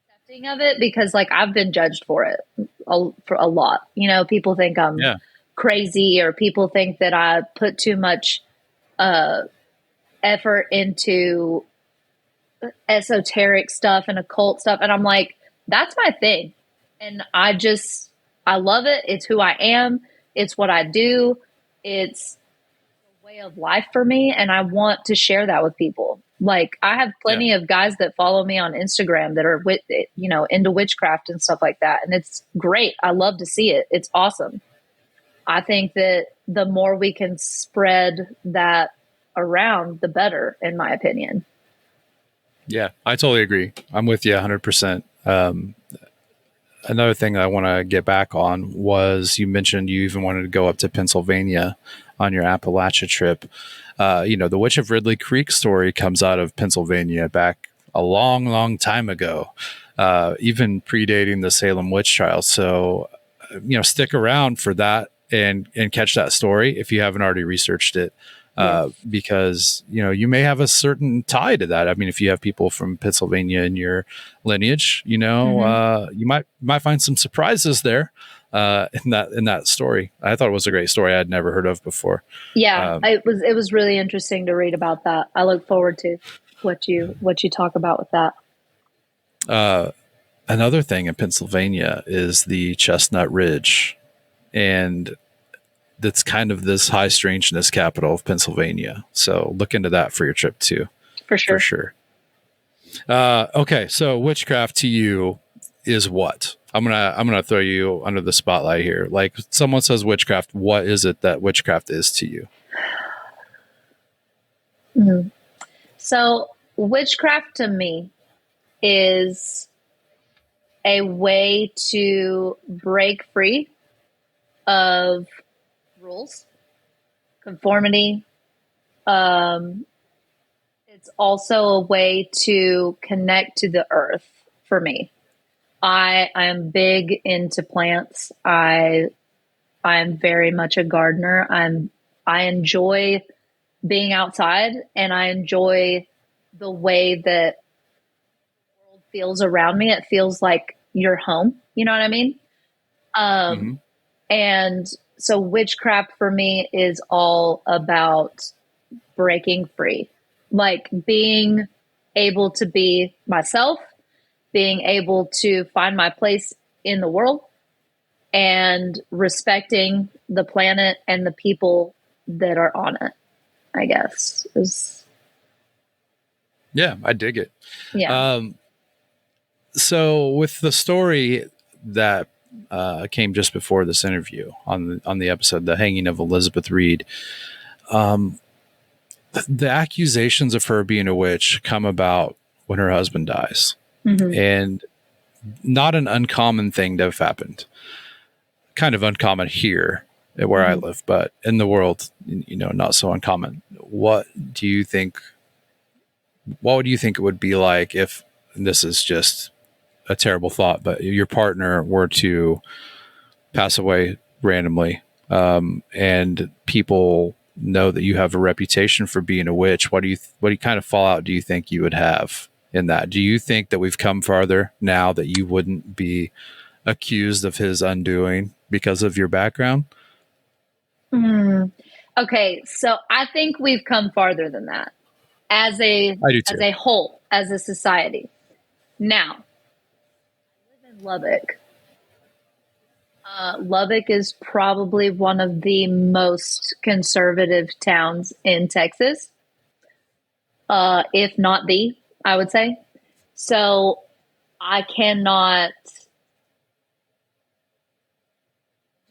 S4: accepting of it, because like, I've been judged for it for a lot. People think I'm crazy, or people think that I put too much effort into esoteric stuff and occult stuff. And I'm like, that's my thing. And I love it. It's who I am. It's what I do. It's a way of life for me. And I want to share that with people. Like, I have plenty of guys that follow me on Instagram that are into witchcraft and stuff like that. And it's great. I love to see it. It's awesome. I think that the more we can spread that around, the better, in my opinion.
S2: Yeah, I totally agree. I'm with you 100%. Another thing that I want to get back on was, you mentioned you even wanted to go up to Pennsylvania on your Appalachia trip. The Witch of Ridley Creek story comes out of Pennsylvania back a long, long time ago, even predating the Salem witch trial. So, stick around for that and catch that story if you haven't already researched it. Because, you may have a certain tie to that. I mean, if you have people from Pennsylvania in your lineage, you might find some surprises there in that story. I thought it was a great story. I'd never heard of before.
S4: Yeah, it was really interesting to read about that. I look forward to what you talk about with that.
S2: Another thing in Pennsylvania is the Chestnut Ridge, and that's kind of this high strangeness capital of Pennsylvania. So look into that for your trip too.
S4: For sure.
S2: For sure. Okay. So witchcraft to you is what? I'm going to throw you under the spotlight here. Like, someone says witchcraft, what is it that witchcraft is to you?
S4: Mm-hmm. So witchcraft to me is a way to break free of rules, conformity. It's also a way to connect to the earth for me. I am big into plants. I am very much a gardener. I enjoy being outside, and I enjoy the way that the world feels around me. It feels like you're home. You know what I mean? And So witchcraft for me is all about breaking free, like being able to be myself, being able to find my place in the world, and respecting the planet and the people that are on it, I guess.
S2: Yeah, I dig it.
S4: Yeah.
S2: So with the story that came just before this interview on the episode, The Hanging of Elizabeth Reed, the accusations of her being a witch come about when her husband dies.
S4: Mm-hmm.
S2: And not an uncommon thing to have happened. Kind of uncommon here where I live, but in the world, not so uncommon. What would you think it would be like if, and this is just a terrible thought, but your partner were to pass away randomly, and people know that you have a reputation for being a witch? What kind of fallout do you think you would have in that? Do you think that we've come farther now that you wouldn't be accused of his undoing because of your background?
S4: Okay, so I think we've come farther than that as a whole, as a society. Now, I live in Lubbock. Lubbock is probably one of the most conservative towns in Texas, if not the, I would say. So I cannot.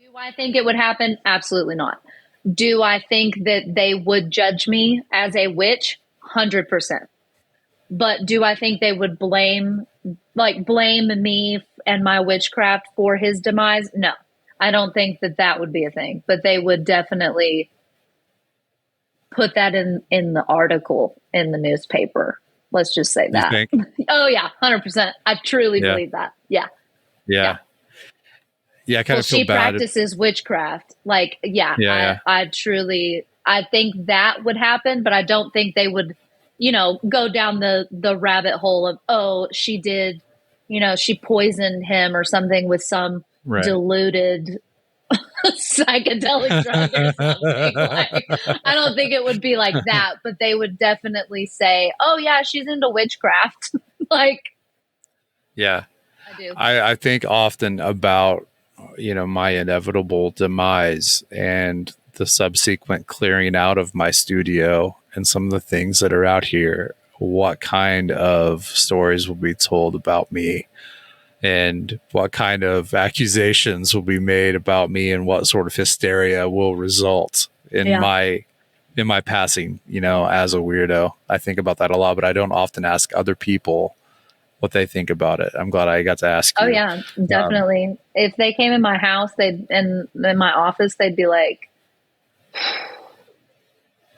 S4: Do I think it would happen? Absolutely not. Do I think that they would judge me as a witch? 100%. But do I think they would blame me and my witchcraft for his demise? No, I don't think that would be a thing, but they would definitely put that in the article in the newspaper. Let's just say that.
S2: You think?
S4: Oh yeah, 100%. I truly believe that. Yeah.
S2: I kind of feel
S4: she
S2: bad.
S4: Practices witchcraft. I think that would happen, but I don't think they would, go down the rabbit hole of, oh, she did, she poisoned him or something with some diluted psychedelic drug or something. I don't think it would be like that, but they would definitely say, oh yeah, she's into witchcraft.
S2: Yeah.
S4: I do.
S2: I think often about, my inevitable demise and the subsequent clearing out of my studio and some of the things that are out here. What kind of stories will be told about me, and what kind of accusations will be made about me, and what sort of hysteria will result in my passing, as a weirdo. I think about that a lot, but I don't often ask other people what they think about it. I'm glad I got to ask you.
S4: Oh yeah, definitely. If they came in my house, in my office, they'd be like,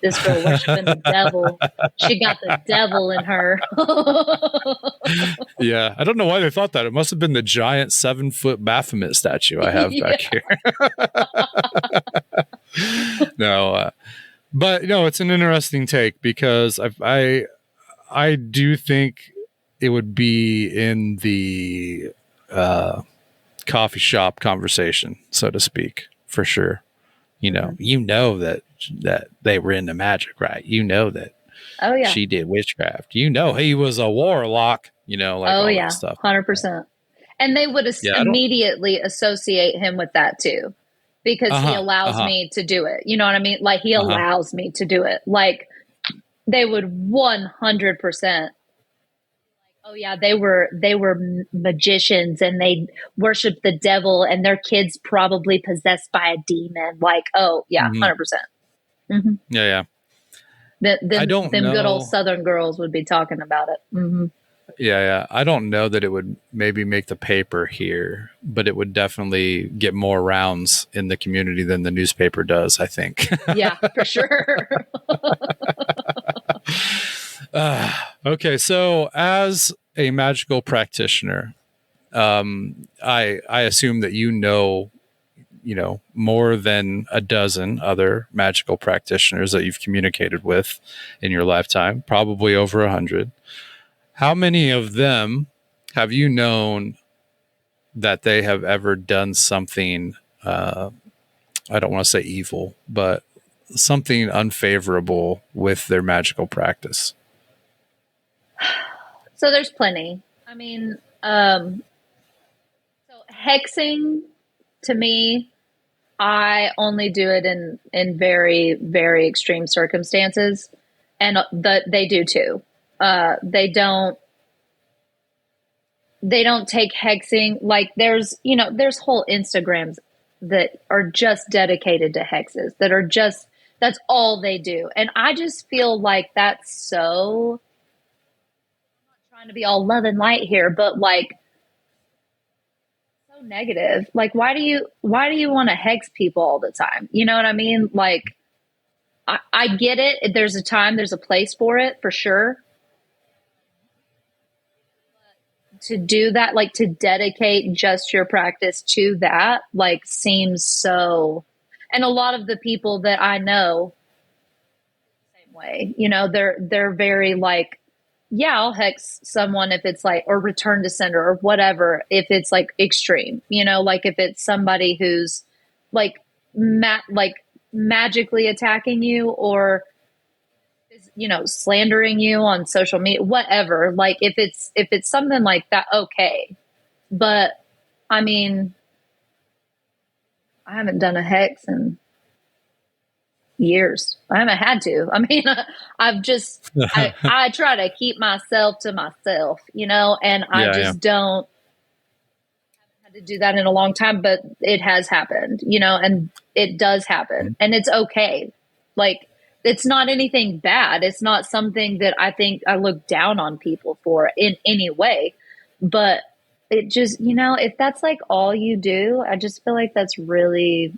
S4: this girl worshiping the devil. She got the devil in her.
S2: Yeah. I don't know why they thought that. It must have been the giant 7-foot Baphomet statue I have back here. No, but it's an interesting take, because I do think it would be in the coffee shop conversation, so to speak, for sure. That they were into magic, right? That she did witchcraft. He was a warlock, all that stuff.
S4: 100%. And they would immediately associate him with that too, because he allows me to do it. You know what I mean? Like, he allows me to do it. Like, they would 100%. Oh yeah, they were magicians, and they worshiped the devil, and their kids probably possessed by a demon. Like, oh yeah, 100%. Mm-hmm.
S2: Yeah.
S4: I don't know. Good old Southern girls would be talking about it. Mm-hmm.
S2: Yeah. I don't know that it would maybe make the paper here, but it would definitely get more rounds in the community than the newspaper does, I think.
S4: Yeah, for sure.
S2: Okay, so as a magical practitioner, I assume that more than a dozen other magical practitioners that you've communicated with in your lifetime, probably over 100. How many of them have you known that they have ever done something I don't want to say evil, but something unfavorable with their magical practice?
S4: So there's plenty. I mean, so hexing, to me, I only do it in very, very extreme circumstances, and they do too. They don't take hexing, like there's whole Instagrams that are just dedicated to hexes, that's all they do. And I just feel like that's so, I'm not trying to be all love and light here, but like so negative. Like why do you want to hex people all the time? You know what I mean? Like I get it. There's a time, there's a place for it, for sure. To do that, like to dedicate just your practice to that, like seems so, and a lot of the people that I know same way, they're very like, yeah, I'll hex someone if it's like, or return to sender or whatever, if it's like extreme, like if it's somebody who's like magically attacking you, or slandering you on social media, whatever. Like if it's something like that, okay. But I mean, I haven't done a hex in years. I haven't had to. I mean, I try to keep myself to myself, and I don't have to do that in a long time, but it has happened, and it does happen, and it's okay. Like, it's not anything bad. It's not something that I think I look down on people for in any way. But it just, if that's like all you do, I just feel like that's really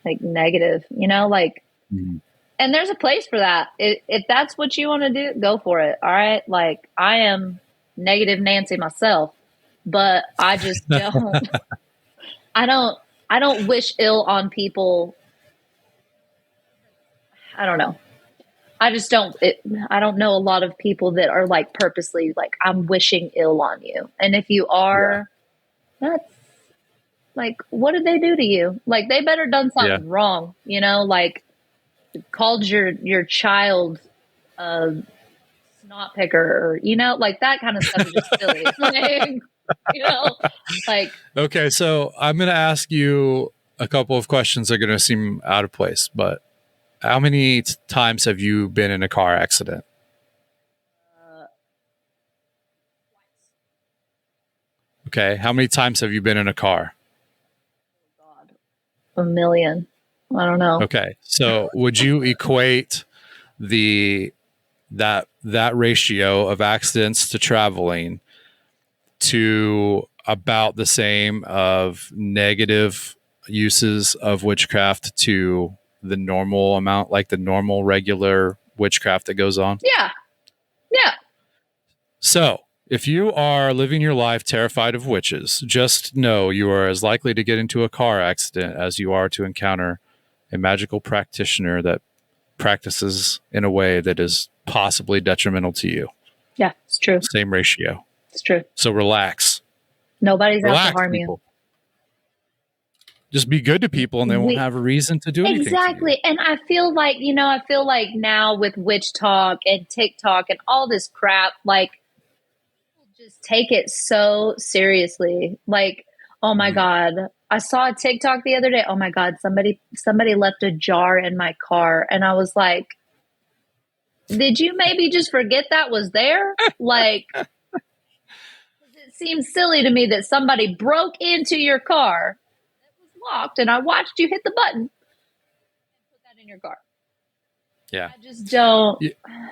S4: like negative, like, and there's a place for that. If that's what you want to do, go for it. All right. Like I am negative Nancy myself, but I just don't, I don't wish ill on people. I don't know. I just don't, I don't know a lot of people that are like purposely like, I'm wishing ill on you. And if you are, that's like, what did they do to you? Like they better done something wrong, like called your child a snot picker, or, like that kind of stuff is just silly. Like,
S2: okay. So I'm going to ask you a couple of questions that are going to seem out of place, but how many times have you been in a car accident? Okay. How many times have you been in a car?
S4: Oh God, 1 million. I don't know.
S2: Okay. So would you equate that ratio of accidents to traveling to about the same of negative uses of witchcraft to the normal amount, like the normal regular witchcraft that goes on?
S4: Yeah.
S2: So if you are living your life terrified of witches, just know you are as likely to get into a car accident as you are to encounter a magical practitioner that practices in a way that is possibly detrimental to you.
S4: Yeah, it's true.
S2: Same ratio.
S4: It's true.
S2: So relax.
S4: Nobody's out to harm
S2: people.
S4: you.
S2: Just be good to people and they won't have a reason to do anything.
S4: Exactly. And I feel like, now with witch talk and TikTok and all this crap, like people just take it so seriously. Like, oh my God, I saw a TikTok the other day. Oh my God, somebody left a jar in my car. And I was like, did you maybe just forget that was there? Like, it seems silly to me that somebody broke into your car. Locked, and I watched you hit the button and put that in your car.
S2: Yeah.
S4: I just don't. Yeah.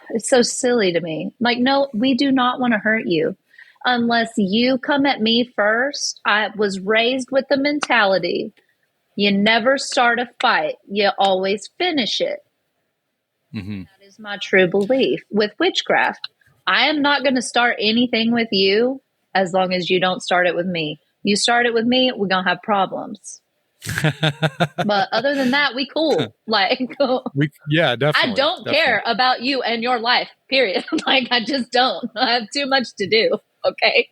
S4: It's so silly to me. Like, no, we do not want to hurt you unless you come at me first. I was raised with the mentality, you never start a fight, you always finish it. Mm-hmm. That is my true belief with witchcraft. I am not going to start anything with you as long as you don't start it with me. You start it with me, we're going to have problems. But other than that, we cool. Like,
S2: definitely.
S4: I don't care about you and your life, period. Like, I just don't. I have too much to do. Okay.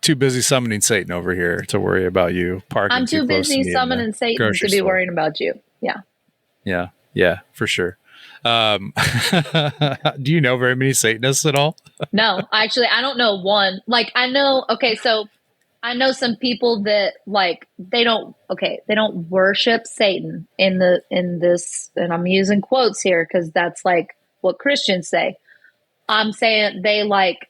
S2: Too busy summoning Satan over here to worry about you parking
S4: I'm too
S2: close to
S4: busy
S2: me in
S4: summoning
S2: the
S4: Satan
S2: grocery
S4: to be
S2: store.
S4: worrying about you. Yeah.
S2: Yeah, for sure. Do you know very many Satanists at all?
S4: No, actually, I don't know one. Like, I know, okay, so I know some people that like they don't worship Satan in this, and I'm using quotes here because that's like what Christians say. I'm saying they like,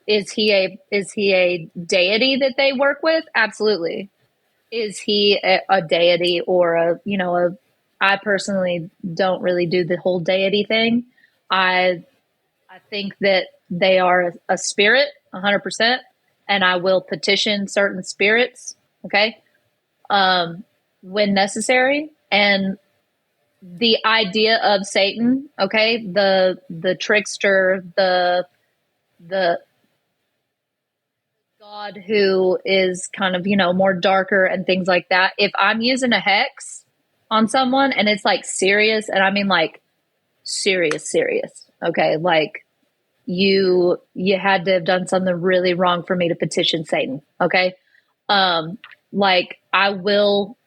S4: is he a deity that they work with? Absolutely. Is he a deity or I personally don't really do the whole deity thing. I think that they are a spirit 100%, and I will petition certain spirits, okay, when necessary. And the idea of Satan, okay, the trickster, the God who is kind of, more darker and things like that. If I'm using a hex on someone and it's like serious, and I mean like serious, okay, like you had to have done something really wrong for me to petition Satan, okay? Like I will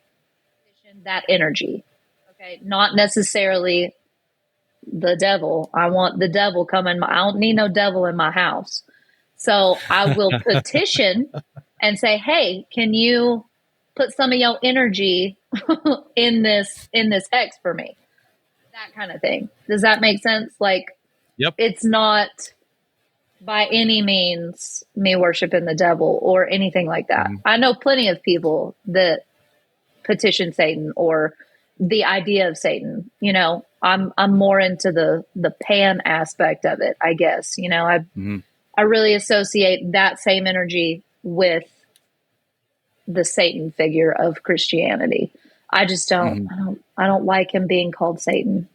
S4: petition that energy, okay? Not necessarily the devil. I want the devil coming. I don't need no devil in my house. So I will petition and say, hey, can you put some of your energy in this hex for me? That kind of thing. Does that make sense? Like,
S2: Yep.
S4: It's not by any means me worshiping the devil or anything like that.
S2: Mhm.
S4: I know plenty of people that petition Satan or the idea of Satan. I'm more into the pan aspect of it, I guess. I really associate that same energy with the Satan figure of Christianity. I just don't I don't like him being called Satan.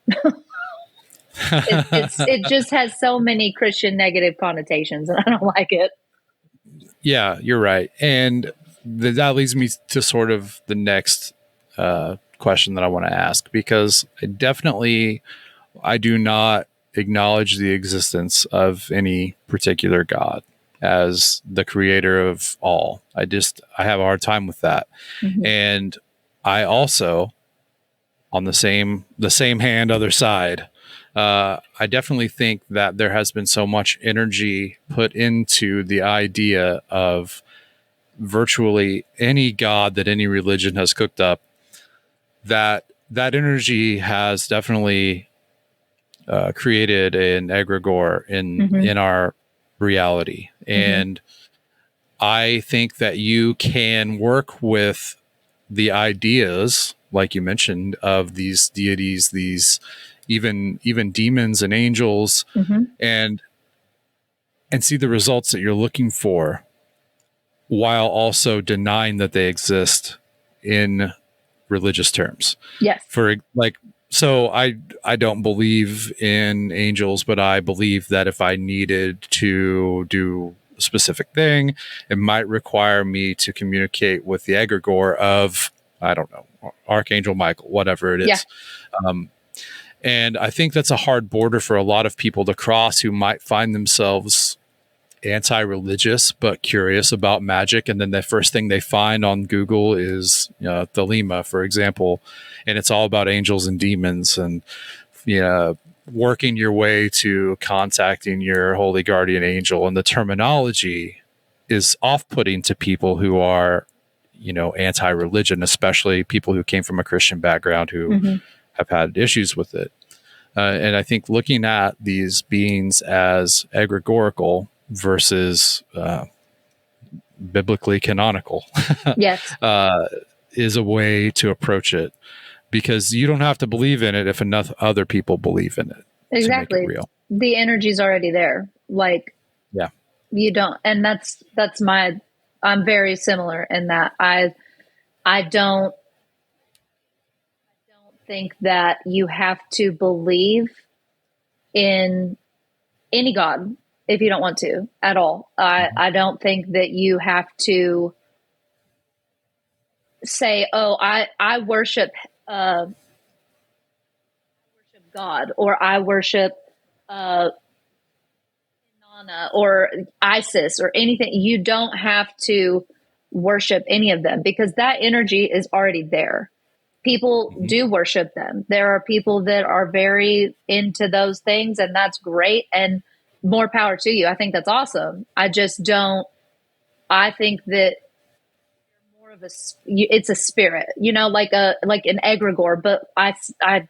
S4: It just has so many Christian negative connotations, and I don't like it.
S2: Yeah, you're right. And that leads me to sort of the next question that I want to ask, because I do not acknowledge the existence of any particular God as the creator of all. I have a hard time with that.
S4: Mhm.
S2: And I also, on the same hand, other side, I definitely think that there has been so much energy put into the idea of virtually any god that any religion has cooked up, that energy has definitely created an egregore in our reality. And I think that you can work with the ideas, like you mentioned, of these deities, these even demons and angels, and see the results that you're looking for, while also denying that they exist in religious terms.
S4: Yes.
S2: So I don't believe in angels, but I believe that if I needed to do a specific thing, it might require me to communicate with the egregore of, I don't know, Archangel Michael, whatever it is.
S4: Yeah.
S2: And I think that's a hard border for a lot of people to cross who might find themselves anti-religious but curious about magic, and then the first thing they find on Google is Thelema, for example, and it's all about angels and demons, and working your way to contacting your holy guardian angel, and the terminology is off-putting to people who are anti-religion, especially people who came from a Christian background who have had issues with it. And I think looking at these beings as egregorical versus biblically canonical
S4: Yes.
S2: is a way to approach it, because you don't have to believe in it if enough other people believe in it.
S4: Exactly.
S2: To make it real.
S4: The energy's already there. Like,
S2: yeah,
S4: you don't, and that's I'm very similar in that I don't think that you have to believe in any God if you don't want to at all. I don't think that you have to say, oh, I worship God, or I worship or ISIS or anything. You don't have to worship any of them because that energy is already there. People do worship them. There are people that are very into those things, and that's great. And more power to you. I think that's awesome. I just don't. I think that more of it's a spirit, like an egregore, but I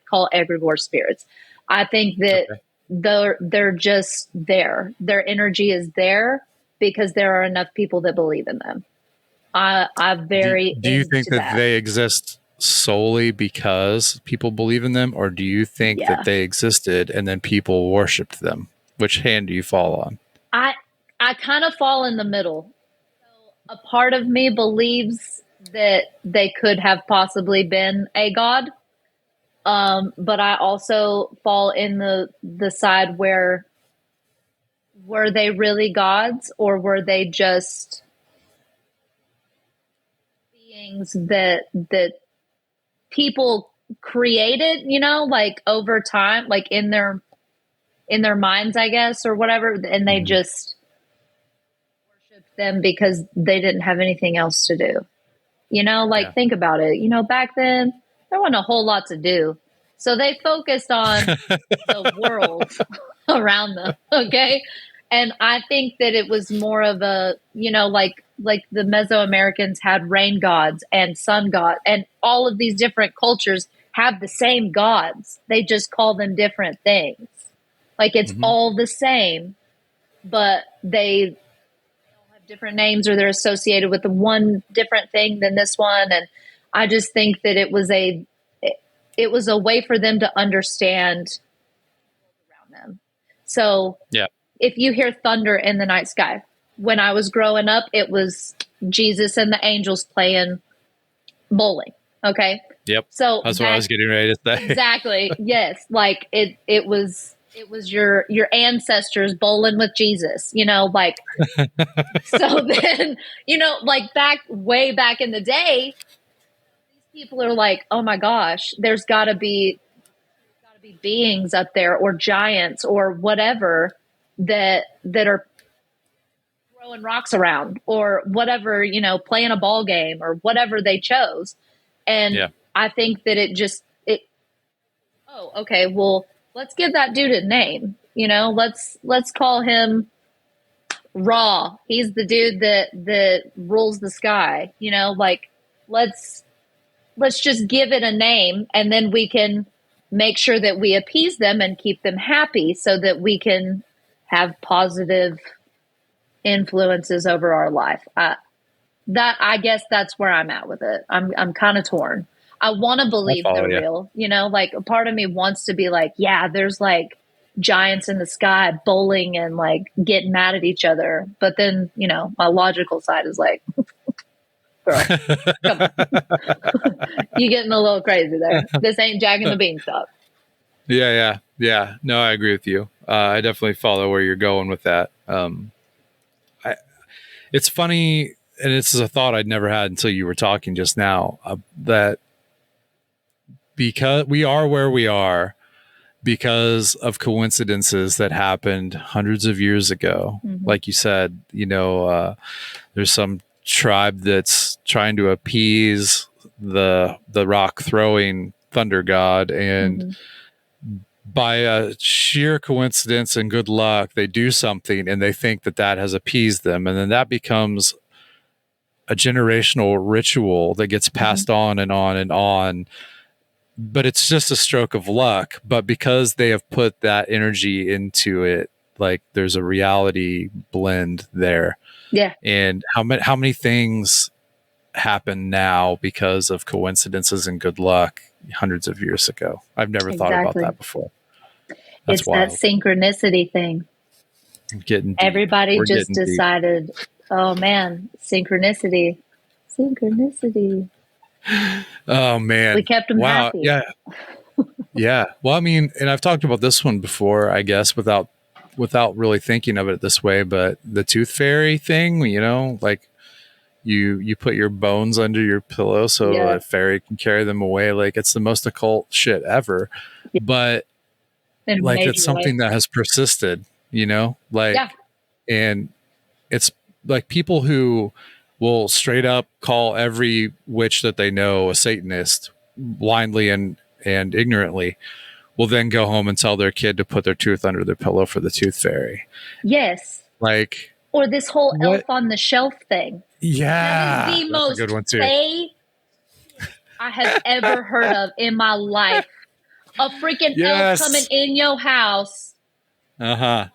S4: call egregore spirits. I think that they're just there. Their energy is there because there are enough people that believe in them.
S2: Do you think that they exist solely because people believe in them, or do you think that they existed and then people worshipped them? Which hand do you fall on?
S4: I kind of fall in the middle. So a part of me believes that they could have possibly been a god, but I also fall in the side where, were they really gods, or were they just beings that people created, like over time, like in their minds, I guess, or whatever, and they just worshiped them because they didn't have anything else to do. Think about it. Back then there wasn't a whole lot to do, so they focused on the world around them. Okay. And I think that it was more of a, like the Mesoamericans had rain gods and sun god, and all of these different cultures have the same gods. They just call them different things. Like it's all the same, but they all have different names, or they're associated with the one different thing than this one. And I just think that it was a way for them to understand around them. So if you hear thunder in the night sky, when I was growing up, it was Jesus and the angels playing bowling. Okay.
S2: Yep.
S4: So
S2: that's what I was getting ready to say. Exactly.
S4: Yes. Like it was your ancestors bowling with Jesus, so then, way back in the day, these people are like, oh my gosh, there's gotta be beings up there, or giants, or whatever, that are throwing rocks around, or whatever, playing a ball game, or whatever they chose. And I think that okay, well, let's give that dude a name. Let's call him Ra. He's the dude that rules the sky. Let's just give it a name, and then we can make sure that we appease them and keep them happy, so that we can have positive influences over our life. I guess that's where I'm at with it. I'm kind of torn. I want to believe they're real, like a part of me wants to be like, yeah, there's like giants in the sky bowling and like getting mad at each other. But then, my logical side is like, girl, come on. You're getting a little crazy there. This ain't Jack and the Beanstalk.
S2: Yeah. No, I agree with you. I definitely follow where you're going with that. It's funny, and this is a thought I'd never had until you were talking just now, that because we are where we are because of coincidences that happened hundreds of years ago. Like you said, there's some tribe that's trying to appease the rock throwing thunder god, and by a sheer coincidence and good luck, they do something and they think that has appeased them, and then that becomes a generational ritual that gets passed on and on and on. But it's just a stroke of luck. But because they have put that energy into it, like there's a reality blend there.
S4: Yeah.
S2: And how many things happen now because of coincidences and good luck hundreds of years ago? I've never thought about that before. That's wild.
S4: That synchronicity thing. Everybody just decided, oh man, synchronicity.
S2: Oh man,
S4: we kept them happy.
S2: Yeah. Well, I mean, and I've talked about this one before, I guess, without really thinking of it this way, but the tooth fairy thing, like you put your bones under your pillow so a fairy can carry them away. Like it's the most occult shit ever, but like it's something that has persisted, like And it's like people who will straight up call every witch that they know a Satanist blindly and ignorantly will then go home and tell their kid to put their tooth under their pillow for the tooth fairy.
S4: Yes.
S2: Like,
S4: or this whole
S2: what?
S4: elf on the shelf thing.
S2: Yeah.
S4: That is the
S2: that's
S4: most
S2: a good one too.
S4: fey I have ever heard of in my life. A freaking elf coming in your house.
S2: Uh-huh.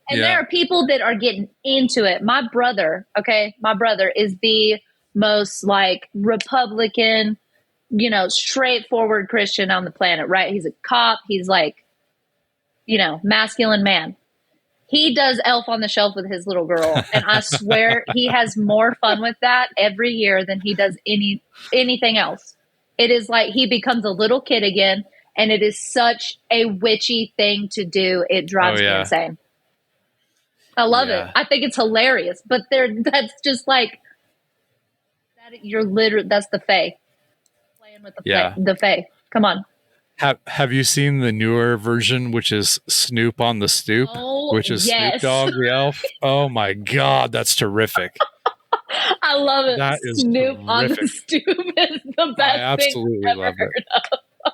S4: And there are people that are getting into it. My brother is the most like Republican, straightforward Christian on the planet, right? He's a cop. He's like, masculine man. He does Elf on the Shelf with his little girl. And I swear he has more fun with that every year than he does anything else. It is like he becomes a little kid again. And it is such a witchy thing to do. It drives me insane. I love it. I think it's hilarious. But that's just like, that's the fae. Playing with the fae. Come on.
S2: Have you seen the newer version, which is Snoop on the Stoop, which is Snoop Dogg the elf? Oh my God, that's terrific.
S4: I love it.
S2: That is
S4: Snoop
S2: terrific.
S4: on the Stoop is the best
S2: I absolutely
S4: thing I've
S2: love
S4: ever heard
S2: it.
S4: of.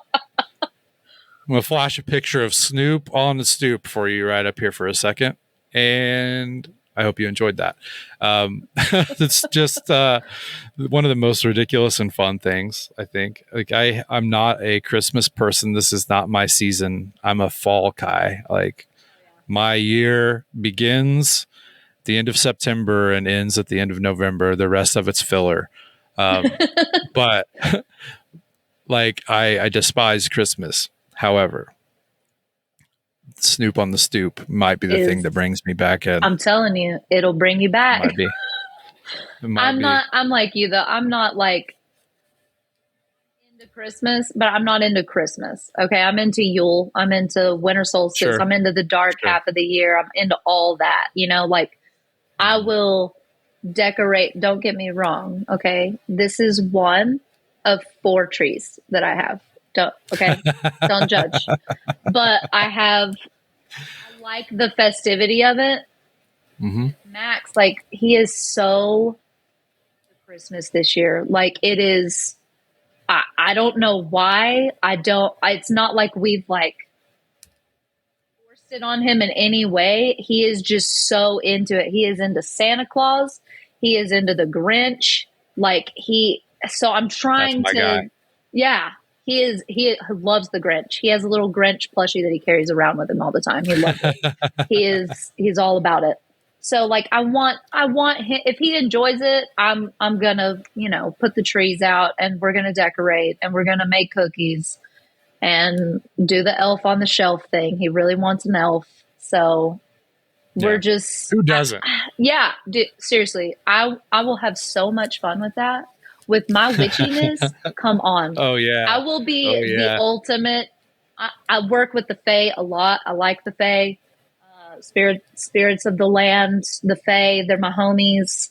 S2: I'm going to flash a picture of Snoop on the Stoop for you right up here for a second. And I hope you enjoyed that. It's just one of the most ridiculous and fun things, I think. Like I'm not a Christmas person. This is not my season. I'm a fall guy. Like my year begins at the end of September and ends at the end of November. The rest of it's filler. But like I despise Christmas. However, Snoop on the Stoop might be the thing that brings me back in.
S4: I'm telling you, it'll bring you back.
S2: Might be.
S4: I'm like you though. I'm not like into Christmas, but I'm not into Christmas. Okay. I'm into Yule. I'm into winter solstice.
S2: Sure.
S4: I'm into the dark half of the year. I'm into all that, like I will decorate. Don't get me wrong. Okay. This is one of 4 trees that I have. Don't judge. But I like the festivity of it.
S2: Mm-hmm.
S4: Max, like he is so Christmas this year. Like it is, I don't know why. It's not like we've like forced it on him in any way. He is just so into it. He is into Santa Claus. He is into the Grinch. So I'm trying to,
S2: guy.
S4: Yeah. He loves the Grinch. He has a little Grinch plushie that he carries around with him all the time. He loves it. He's all about it. So like I want him, if he enjoys it, I'm gonna, put the trees out and we're gonna decorate and we're gonna make cookies and do the elf on the shelf thing. He really wants an elf. So we're just
S2: who doesn't?
S4: Seriously, I will have so much fun with that. With my witchiness, come on.
S2: Oh, yeah.
S4: I will be the ultimate. I work with the fae a lot. I like the fae. Spirits of the land, the fae, they're my homies.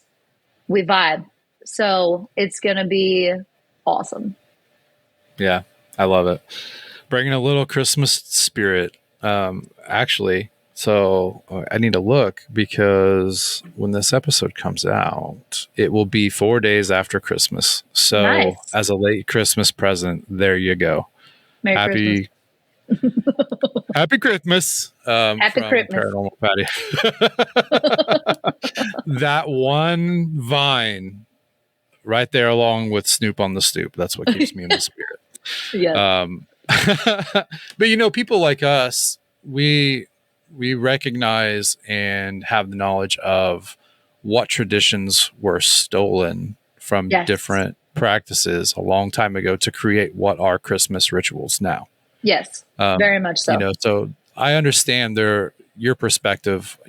S4: We vibe. So it's going to be awesome.
S2: Yeah, I love it. Bringing a little Christmas spirit. Actually, so I need to look because when this episode comes out, it will be 4 days after Christmas. So
S4: nice.
S2: As a late Christmas present, there you go.
S4: Merry Christmas.
S2: Happy Christmas.
S4: Happy Christmas.
S2: Paranormal Patio. That one vine right there along with Snoop on the Stoop. That's what keeps me in the spirit.
S4: Yeah.
S2: But people like us, we recognize and have the knowledge of what traditions were stolen from different practices a long time ago to create what are Christmas rituals now.
S4: Yes, very much so.
S2: So I understand your perspective,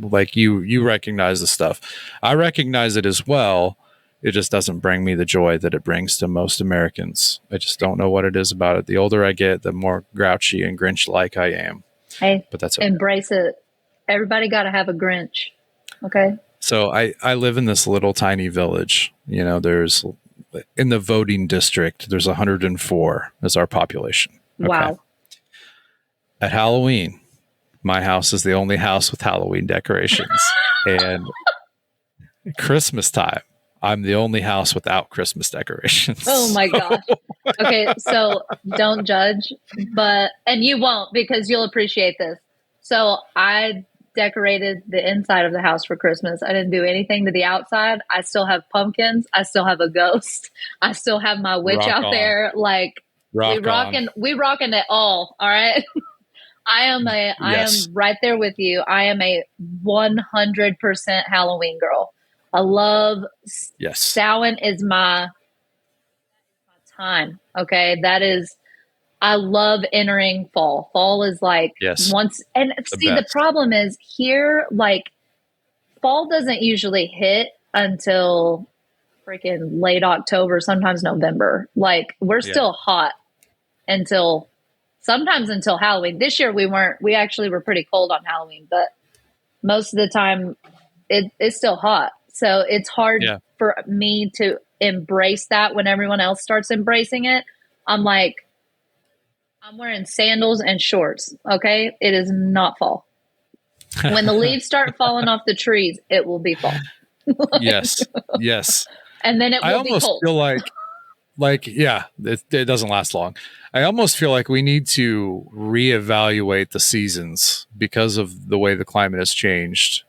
S2: like you recognize the stuff. I recognize it as well. It just doesn't bring me the joy that it brings to most Americans. I just don't know what it is about it. The older I get, the more grouchy and Grinch-like I am.
S4: Hey,
S2: but that's okay.
S4: Embrace it. Everybody got to have a Grinch. Okay.
S2: So I live in this little tiny village. There's in the voting district, there's 104 as our population. Okay?
S4: Wow.
S2: At Halloween, my house is the only house with Halloween decorations. And Christmas time, I'm the only house without Christmas decorations.
S4: Oh my gosh. Okay, so don't judge, and you won't, because you'll appreciate this. So I decorated the inside of the house for Christmas. I didn't do anything to the outside. I still have pumpkins. I still have a ghost. I still have my witch
S2: Rock
S4: out
S2: on.
S4: there. Like
S2: Rock
S4: we rocking it all. All right. I am right there with you. I am a 100% Halloween girl. I love Samhain is my time. Okay. I love entering fall. Fall is like once, and see, the problem is here, like fall doesn't usually hit until freaking late October, sometimes November. Like we're still hot sometimes until Halloween. This year we actually were pretty cold on Halloween, but most of the time it's still hot. So it's hard for me to embrace that when everyone else starts embracing it. I'm like, I'm wearing sandals and shorts. Okay. It is not fall. When the leaves start falling off the trees, it will be fall.
S2: Yes.
S4: And then it will be cold.
S2: I almost feel it doesn't last long. I almost feel like we need to reevaluate the seasons because of the way the climate has changed.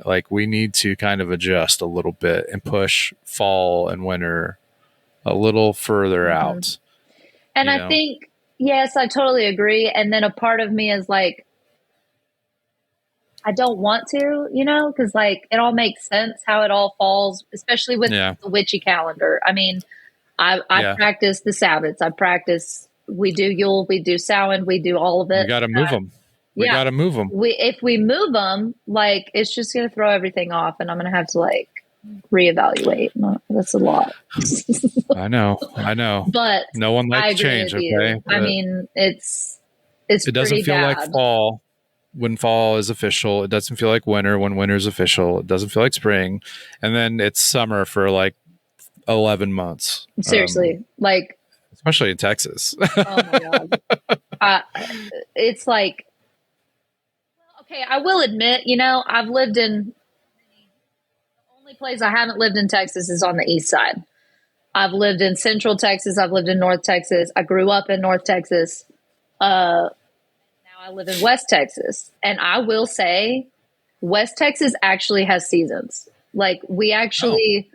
S2: Like we need to kind of adjust a little bit and push fall and winter a little further out.
S4: And I think, yes, I totally agree. And then a part of me is like, I don't want to, because like it all makes sense how it all falls, especially with the witchy calendar. I mean, I practice the Sabbats. We do Yule, we do Samhain, we do all of it.
S2: We got to move them. We got to move them.
S4: If we move them, like it's just going to throw everything off, and I'm going to have to like reevaluate. That's a lot.
S2: I know.
S4: But
S2: no one likes change. Okay.
S4: I mean, it
S2: doesn't feel like fall when fall is official. It doesn't feel like winter when winter is official. It doesn't feel like spring, and then it's summer for like 11 months.
S4: Seriously, like
S2: especially in Texas.
S4: Oh my god, it's like. Okay, I will admit, I've lived in the only place I haven't lived in Texas is on the east side. I've lived in Central Texas. I've lived in North Texas. I grew up in North Texas. Now I live in West Texas. And I will say West Texas actually has seasons. Like we actually,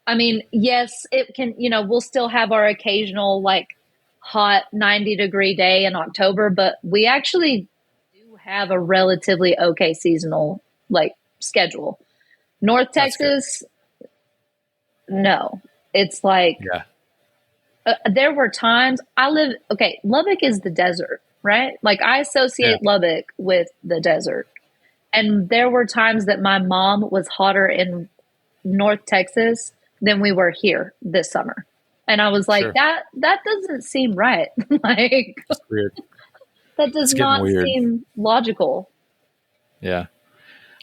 S4: I mean, yes, it can, we'll still have our occasional like hot 90-degree day in October, but we actually have a relatively okay seasonal like schedule. North Texas, no, it's like there were times Lubbock is the desert, right? Like I associate Lubbock with the desert, and there were times that my mom was hotter in North Texas than we were here this summer, and I was like, that doesn't seem right. Like
S2: that's weird.
S4: That does not seem logical.
S2: Yeah.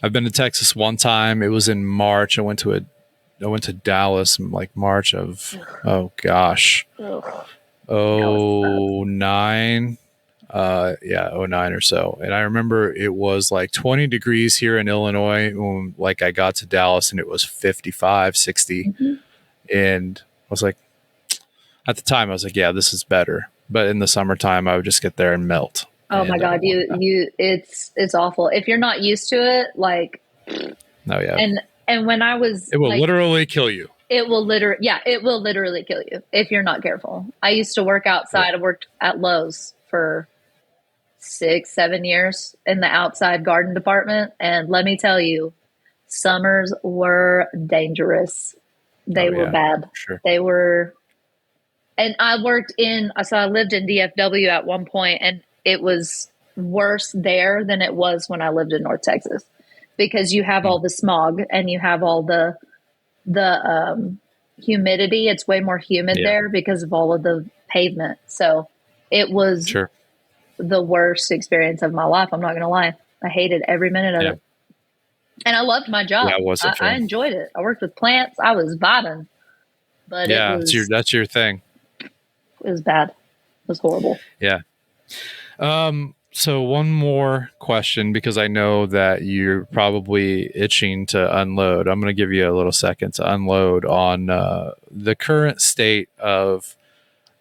S2: I've been to Texas one time. It was in March. I went to Dallas in like March of, oh gosh. 09. 09 or so. And I remember it was like 20 degrees here in Illinois when like I got to Dallas and it was 55, 60. Mm-hmm. And I was like, at the time I was like, yeah, this is better. But in the summertime, I would just get there and melt.
S4: Oh my God, it's awful. If you're not used to it, like, and when I was,
S2: it will literally kill you.
S4: It will literally kill you if you're not careful. I used to work outside. I worked at Lowe's for 6-7 years in the outside garden department. And let me tell you, summers were dangerous. They were bad.
S2: Sure.
S4: They were. And I lived in DFW at one point, and it was worse there than it was when I lived in North Texas, because you have all the smog and you have all the humidity. It's way more humid there because of all of the pavement. So it was the worst experience of my life. I'm not going to lie. I hated every minute of it. And I loved my job. I enjoyed it. I worked with plants. I was vibing. But
S2: that's your thing.
S4: It was bad. It was horrible.
S2: Yeah. So one more question, because I know that you're probably itching to unload. I'm going to give you a little second to unload on the current state of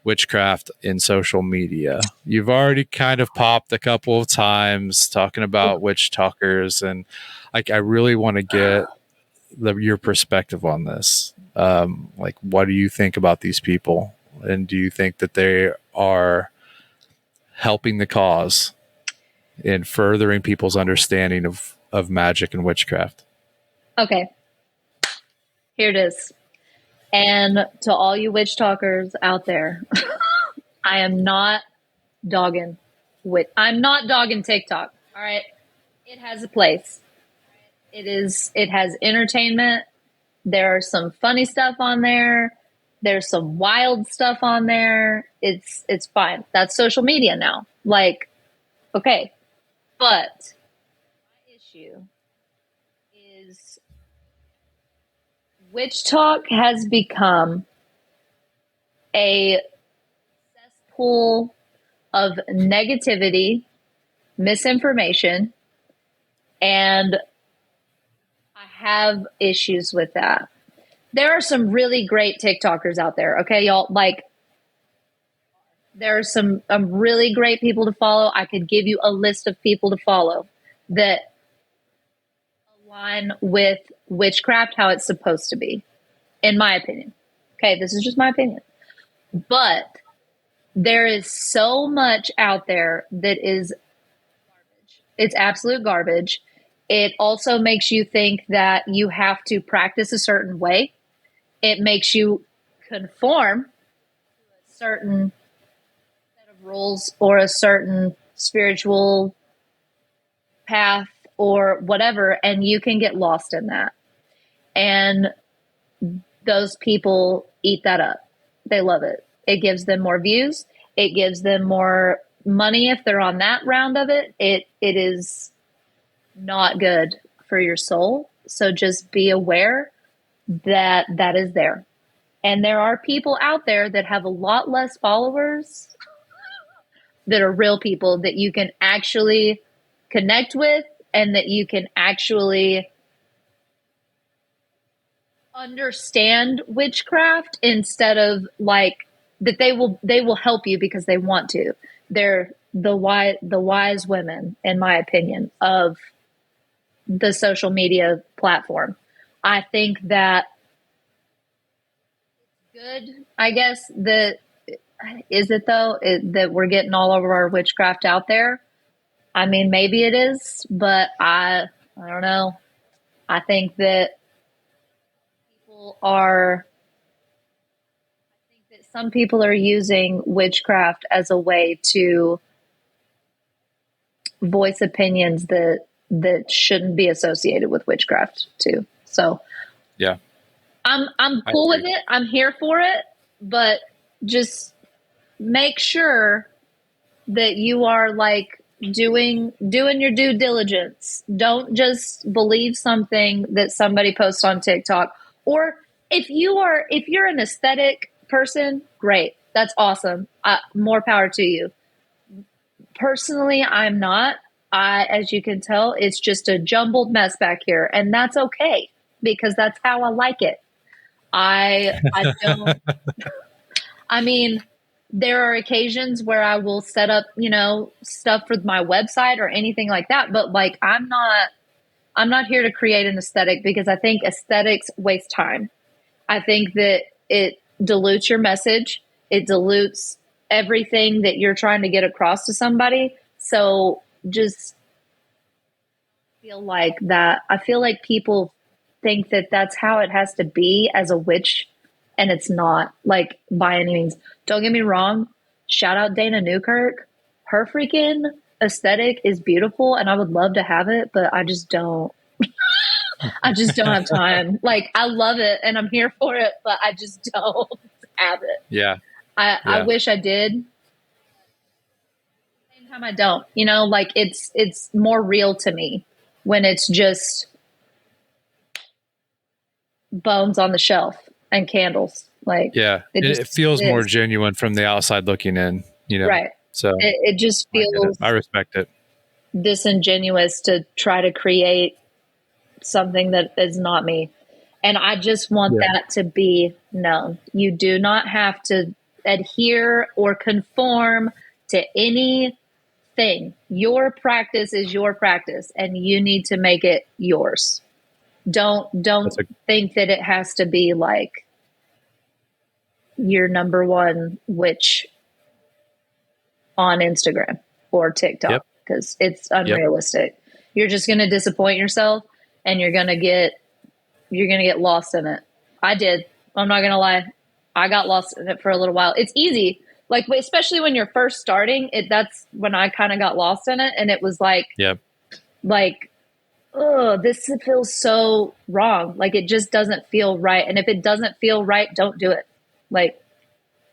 S2: witchcraft in social media. You've already kind of popped a couple of times talking about witch talkers, and I really want to get your perspective on this. Like, what do you think about these people? And do you think that they are helping the cause in furthering people's understanding of magic and witchcraft?
S4: Okay, here it is. And to all you witch talkers out there, I am not dogging I'm not dogging TikTok. All right. It has a place. It has entertainment. There are some funny stuff on there. There's some wild stuff on there. It's fine. That's social media now. Like, okay. But my issue is witch talk has become a cesspool of negativity, misinformation, and I have issues with that. There are some really great TikTokers out there, okay, y'all? Like, there are some really great people to follow. I could give you a list of people to follow that align with witchcraft how it's supposed to be, in my opinion. Okay, this is just my opinion. But there is so much out there that is garbage. It's absolute garbage. It also makes you think that you have to practice a certain way. It makes you conform to a certain set of rules or a certain spiritual path or whatever, and you can get lost in that. And those people eat that up. They love it. It gives them more views. It gives them more money if they're on that round of it. It is not good for your soul. So just be aware that that is there. And there are people out there that have a lot less followers that are real people that you can actually connect with and that you can actually understand witchcraft instead of like that they will help you because they want to. They're the wise women, in my opinion, of the social media platform. I think that good, I guess, that is it though, that we're getting all of our witchcraft out there. I mean, maybe it is, but I don't know. I think that some people are using witchcraft as a way to voice opinions that shouldn't be associated with witchcraft too. So
S2: yeah,
S4: I'm cool with it. I'm here for it, but just make sure that you are like doing your due diligence. Don't just believe something that somebody posts on TikTok. Or if you're an aesthetic person, great. That's awesome. More power to you. Personally, I'm not. As you can tell, it's just a jumbled mess back here, and that's okay because that's how I like it. I don't. I mean, there are occasions where I will set up, stuff for my website or anything like that. But like, I'm not here to create an aesthetic because I think aesthetics waste time. I think that it dilutes your message. It dilutes everything that you're trying to get across to somebody. So just feel like that. I feel like people think that that's how it has to be as a witch, and it's not, like, by any means. Don't get me wrong. Shout out Dana Newkirk. Her freaking aesthetic is beautiful, and I would love to have it, but I just don't. I just don't have time. Like, I love it, and I'm here for it, but I just don't have it.
S2: Yeah.
S4: I wish I did. At the same time, I don't. Like, it's more real to me when it's just bones on the shelf and candles. Like,
S2: yeah, it feels more genuine from the outside looking in,
S4: Right.
S2: So
S4: it just feels
S2: I respect it.
S4: disingenuous to try to create something that is not me. And I just want that to be known. You do not have to adhere or conform to anything. Your practice is your practice, and you need to make it yours. Don't think that it has to be like your number one witch on Instagram or TikTok, because it's unrealistic. You're just going to disappoint yourself, and you're going to get lost in it. I did. I'm not going to lie. I got lost in it for a little while. It's easy. Like, especially when you're first starting it, that's when I kind of got lost in it. And it was like, oh, this feels so wrong. Like, it just doesn't feel right. And if it doesn't feel right, don't do it. Like,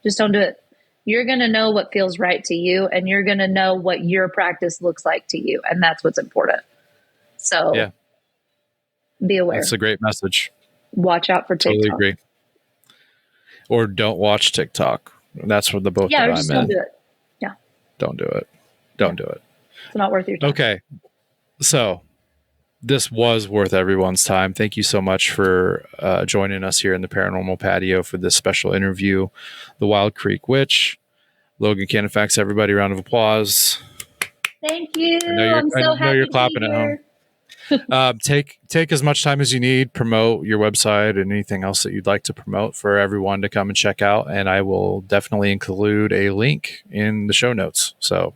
S4: just don't do it. You're going to know what feels right to you, and you're going to know what your practice looks like to you. And that's what's important. So be aware.
S2: That's a great message.
S4: Watch out for TikTok.
S2: Totally agree. Or don't watch TikTok. That's what the both that I'm in.
S4: Don't do it. Yeah.
S2: Don't do it. Don't do it.
S4: It's not worth your time.
S2: Okay. So this was worth everyone's time. Thank you so much for joining us here in the Paranormal Patio for this special interview. The Wild Creek Witch, Logan Canifax, everybody, round of applause.
S4: Thank you.
S2: I'm so happy you're clapping at home. Take as much time as you need, promote your website and anything else that you'd like to promote for everyone to come and check out. And I will definitely include a link in the show notes. So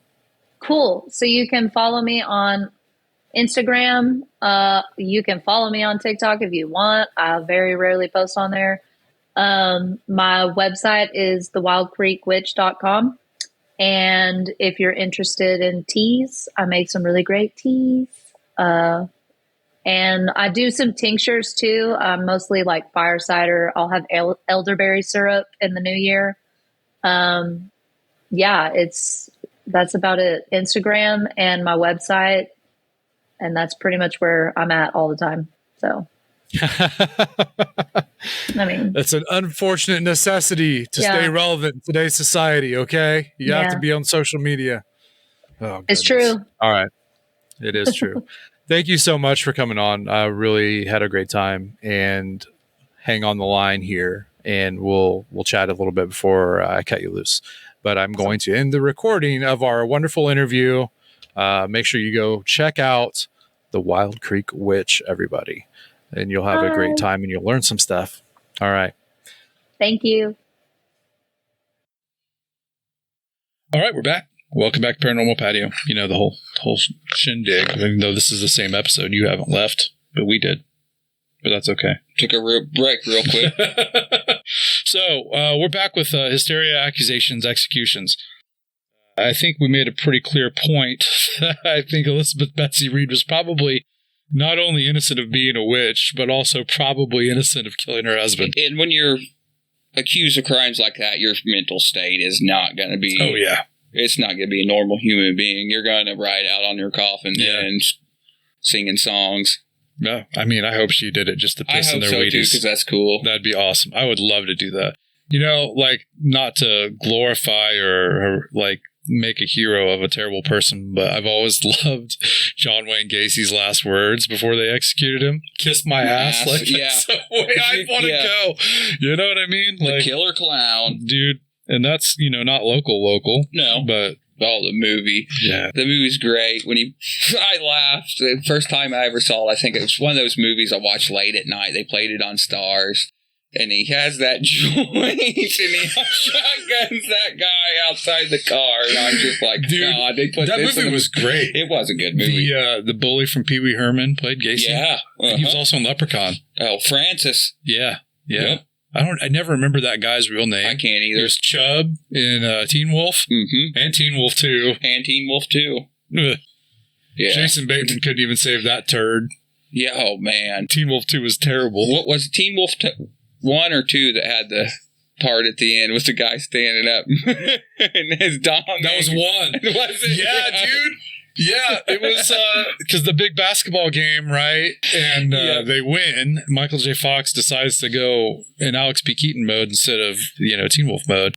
S4: cool. So you can follow me on Instagram. You can follow me on TikTok if you want. I very rarely post on there. My website is thewildcreekwitch.com. And if you're interested in teas, I make some really great teas. And I do some tinctures too, mostly like fire cider. I'll have elderberry syrup in the new year. That's about it. Instagram and my website. And that's pretty much where I'm at all the time. So, I mean,
S2: that's an unfortunate necessity to stay relevant in today's society. Okay. You have to be on social media. Oh,
S4: it's true.
S2: All right. It is true. Thank you so much for coming on. I really had a great time, and hang on the line here and we'll chat a little bit before I cut you loose. But I'm going to end the recording of our wonderful interview. Make sure you go check out the Wild Creek Witch, everybody, and you'll have a great time and you'll learn some stuff. All right.
S4: Thank you.
S2: All right, we're back. Welcome back to Paranormal Patio. You know, the whole shindig. Even though this is the same episode, you haven't left, but we did. But that's okay.
S3: Took a break real quick.
S2: So, we're back with Hysteria, Accusations, Executions. I think we made a pretty clear point. I think Elizabeth Betsy Reed was probably not only innocent of being a witch, but also probably innocent of killing her husband.
S3: And when you're accused of crimes like that, your mental state is not going to be...
S2: Oh, yeah.
S3: It's not going to be a normal human being. You're going to ride out on your coffin and singing songs.
S2: No, I mean, I hope she did it just to piss in their Wheaties.
S3: Because that's cool.
S2: That'd be awesome. I would love to do that. You know, like, not to glorify or like make a hero of a terrible person, but I've always loved John Wayne Gacy's last words before they executed him. Kiss my ass. Like, that's the way I'd want to go. You know what I mean?
S3: The
S2: like,
S3: killer clown.
S2: Dude. And that's, you know, not local.
S3: No.
S2: But
S3: the movie.
S2: Yeah.
S3: The movie's great. I laughed. The first time I ever saw it, I think it was one of those movies I watched late at night. They played it on Stars. And he has that joint and he shotguns that guy outside the car. And I'm just like,
S2: dude,
S3: God, they put
S2: that
S3: this
S2: movie was great.
S3: It was a good movie.
S2: The bully from Pee Wee Herman played Gacy.
S3: Yeah.
S2: He was also in Leprechaun.
S3: Oh, Francis.
S2: Yeah.
S3: Yep.
S2: I never remember that guy's real name.
S3: I can't either.
S2: There's Chubb in Teen Wolf.
S3: Mm-hmm.
S2: And Teen Wolf 2.
S3: And Teen Wolf 2.
S2: Yeah.
S3: Jason
S2: Bateman couldn't even save that turd.
S3: Yeah, oh man.
S2: Teen Wolf 2 was terrible.
S3: What was it, Teen Wolf 1 or 2 that had the part at the end with the guy standing up and his dong?
S2: That was 1.
S3: Was it?
S2: Yeah, dude. Yeah, it was because the big basketball game, right? And they win. Michael J. Fox decides to go in Alex P. Keaton mode instead of, Teen Wolf mode.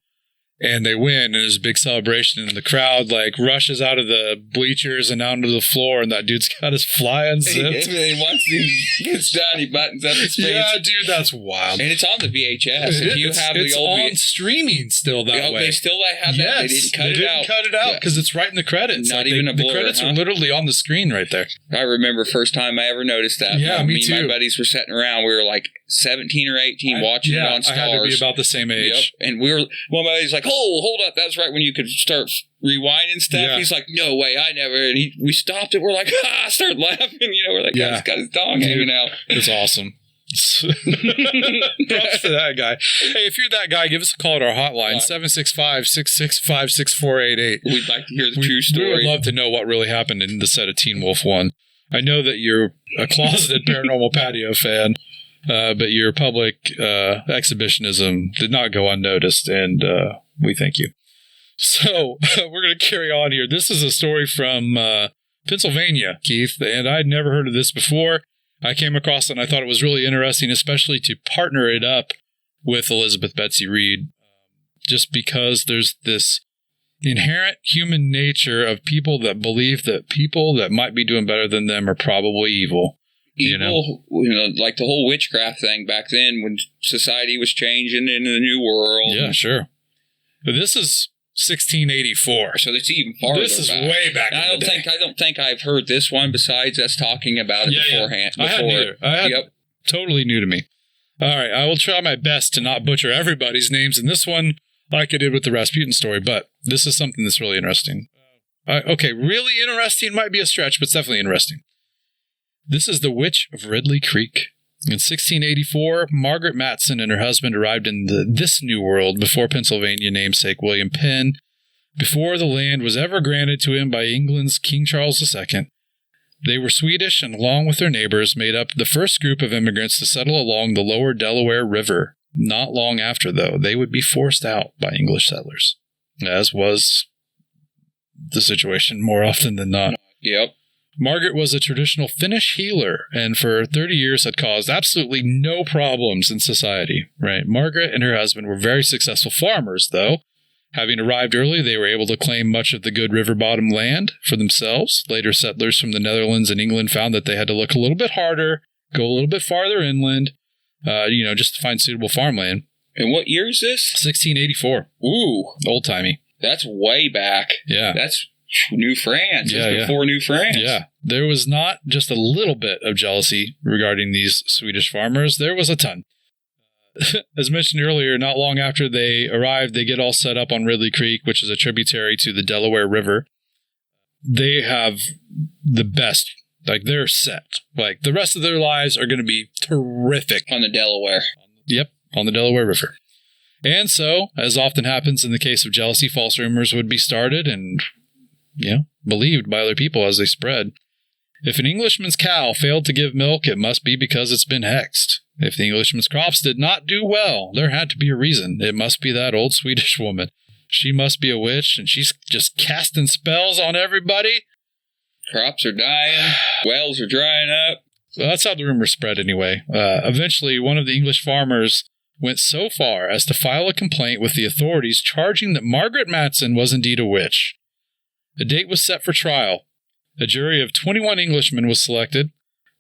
S2: And they win, and there's a big celebration, and the crowd like rushes out of the bleachers and onto the floor, and that dude's got his fly unzipped.
S3: And once he gets done, he buttons up his pants.
S2: Yeah, dude, that's wild.
S3: And it's on the VHS. If you have
S2: it's
S3: the old
S2: on streaming still that way.
S3: They still have that. They didn't cut it out
S2: because it's right in the credits.
S3: Not even a blur.
S2: The credits are literally on the screen right there.
S3: I remember first time I ever noticed that.
S2: Yeah, me too.
S3: And my buddies were sitting around. We were like 17 or 18 watching it on Stars.
S2: I had to be about the same age.
S3: Yep. And one of my buddies like, hold up. That's right when you could start rewinding stuff. Yeah. He's like, no way, I never. And we stopped it. We're like, started laughing. We're like, he's got his dong hanging out.
S2: It's awesome. Props to that guy. Hey, if you're that guy, give us a call at our hotline, 765-665-6488.
S3: We'd like to hear the true story.
S2: We would love to know what really happened in the set of Teen Wolf 1. I know that you're a closeted Paranormal Patio fan, but your public exhibitionism did not go unnoticed, and we thank you. So we're going to carry on here. This is a story from Pennsylvania, Keith, and I'd never heard of this before. I came across it, and I thought it was really interesting, especially to partner it up with Elizabeth Betsy Reed, just because there's this inherent human nature of people that believe that people that might be doing better than them are probably evil.
S3: Evil, like the whole witchcraft thing back then when society was changing into the new world.
S2: Yeah, sure. But this is 1684.
S3: So it's even farther
S2: This is
S3: back.
S2: way back.
S3: I don't think I've heard this one besides us talking about it beforehand.
S2: I hadn't either. Totally new to me. All right, I will try my best to not butcher everybody's names in this one like I did with the Rasputin story, but this is something that's really interesting. Okay, really interesting might be a stretch, but it's definitely interesting. This is the Witch of Ridley Creek. In 1684, Margaret Matson and her husband arrived in this new world before Pennsylvania namesake William Penn, before the land was ever granted to him by England's King Charles II. They were Swedish and, along with their neighbors, made up the first group of immigrants to settle along the lower Delaware River. Not long after, though, they would be forced out by English settlers, as was the situation more often than not.
S3: Yep.
S2: Margaret was a traditional Finnish healer, and for 30 years had caused absolutely no problems in society. Right? Margaret and her husband were very successful farmers, though. Having arrived early, they were able to claim much of the good river bottom land for themselves. Later settlers from the Netherlands and England found that they had to look a little bit harder, go a little bit farther inland, just to find suitable farmland.
S3: And what year is this?
S2: 1684.
S3: Ooh.
S2: Old-timey.
S3: That's way back.
S2: Yeah.
S3: That's New France.
S2: Yeah,
S3: before New France.
S2: Yeah. There was not just a little bit of jealousy regarding these Swedish farmers. There was a ton. As mentioned earlier, not long after they arrived, they get all set up on Ridley Creek, which is a tributary to the Delaware River. They have the best. Like, they're set. Like, the rest of their lives are going to be terrific.
S3: On the Delaware.
S2: Yep, on the Delaware River. And so, as often happens in the case of jealousy, false rumors would be started and, believed by other people as they spread. If an Englishman's cow failed to give milk, it must be because it's been hexed. If the Englishman's crops did not do well, there had to be a reason. It must be that old Swedish woman. She must be a witch, and she's just casting spells on everybody.
S3: Crops are dying. Wells are drying up.
S2: Well, that's how the rumor spread anyway. Eventually, one of the English farmers went so far as to file a complaint with the authorities charging that Margaret Matson was indeed a witch. A date was set for trial. A jury of 21 Englishmen was selected.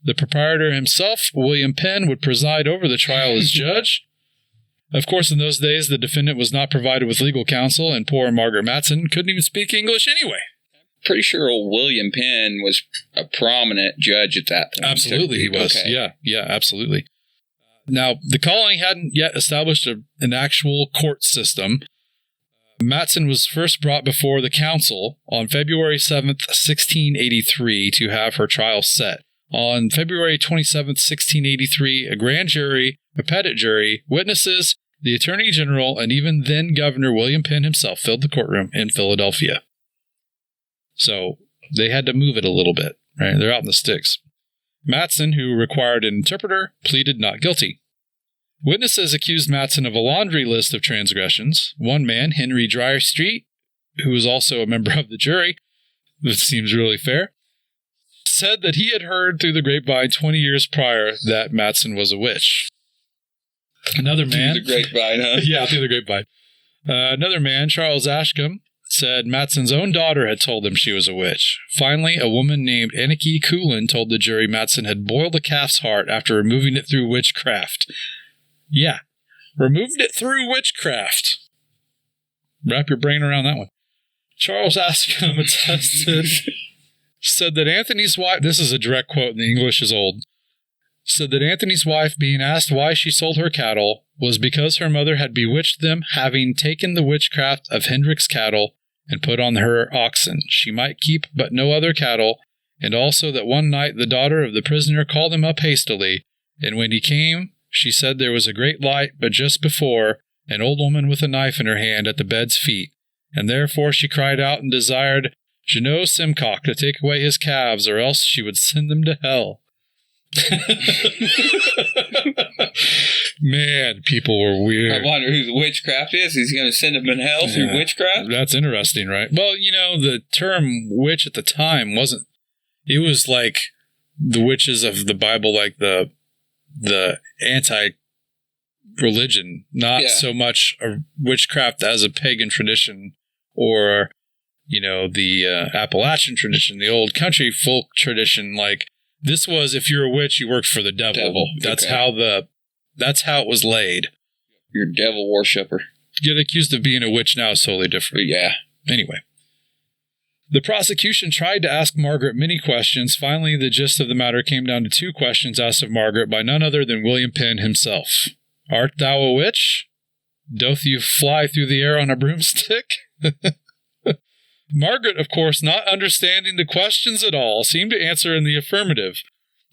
S2: The proprietor himself, William Penn, would preside over the trial as judge. Of course, in those days, the defendant was not provided with legal counsel, and poor Margaret Matson couldn't even speak English anyway.
S3: Pretty sure old William Penn was a prominent judge at that time.
S2: Absolutely, he was. Okay. Yeah, absolutely. Now, the colony hadn't yet established an actual court system. Matson was first brought before the council on February 7th, 1683, to have her trial set. On February 27th, 1683, a grand jury, a petit jury, witnesses, the Attorney General, and even then Governor William Penn himself filled the courtroom in Philadelphia. So they had to move it a little bit, right? They're out in the sticks. Matson, who required an interpreter, pleaded not guilty. Witnesses accused Matson of a laundry list of transgressions. One man, Henry Drystreet, who was also a member of the jury, which seems really fair, said that he had heard through the grapevine 20 years prior that Matson was a witch. Another man...
S3: Through the grapevine, huh?
S2: Yeah, through the grapevine. Another man, Charles Ashcombe, said Matson's own daughter had told him she was a witch. Finally, a woman named Annika Coolin told the jury Matson had boiled a calf's heart after removing it through witchcraft. Yeah, removed it through witchcraft. Wrap your brain around that one. Charles Ashcombe attested, said that Anthony's wife, this is a direct quote and the English is old, said that Anthony's wife, being asked why she sold her cattle, was because her mother had bewitched them, having taken the witchcraft of Hendrick's cattle and put on her oxen. She might keep but no other cattle, and also that one night the daughter of the prisoner called him up hastily, and when he came, she said there was a great light, but just before, an old woman with a knife in her hand at the bed's feet, and therefore she cried out and desired Jeannot Simcock to take away his calves, or else she would send them to hell. Man, people were weird.
S3: I wonder who the witchcraft is. He's going to send them in hell through witchcraft?
S2: That's interesting, right? Well, the term witch at the time wasn't, it was like the witches of the Bible, like the anti-religion, not so much a witchcraft as a pagan tradition or, the Appalachian tradition, the old country folk tradition. Like, this was, if you're a witch, you worked for the devil. That's okay. That's how it was laid.
S3: You're a devil worshiper.
S2: Get accused of being a witch now is totally different.
S3: Yeah.
S2: Anyway. The prosecution tried to ask Margaret many questions. Finally, the gist of the matter came down to 2 questions asked of Margaret by none other than William Penn himself. Art thou a witch? Doth you fly through the air on a broomstick? Margaret, of course, not understanding the questions at all, seemed to answer in the affirmative.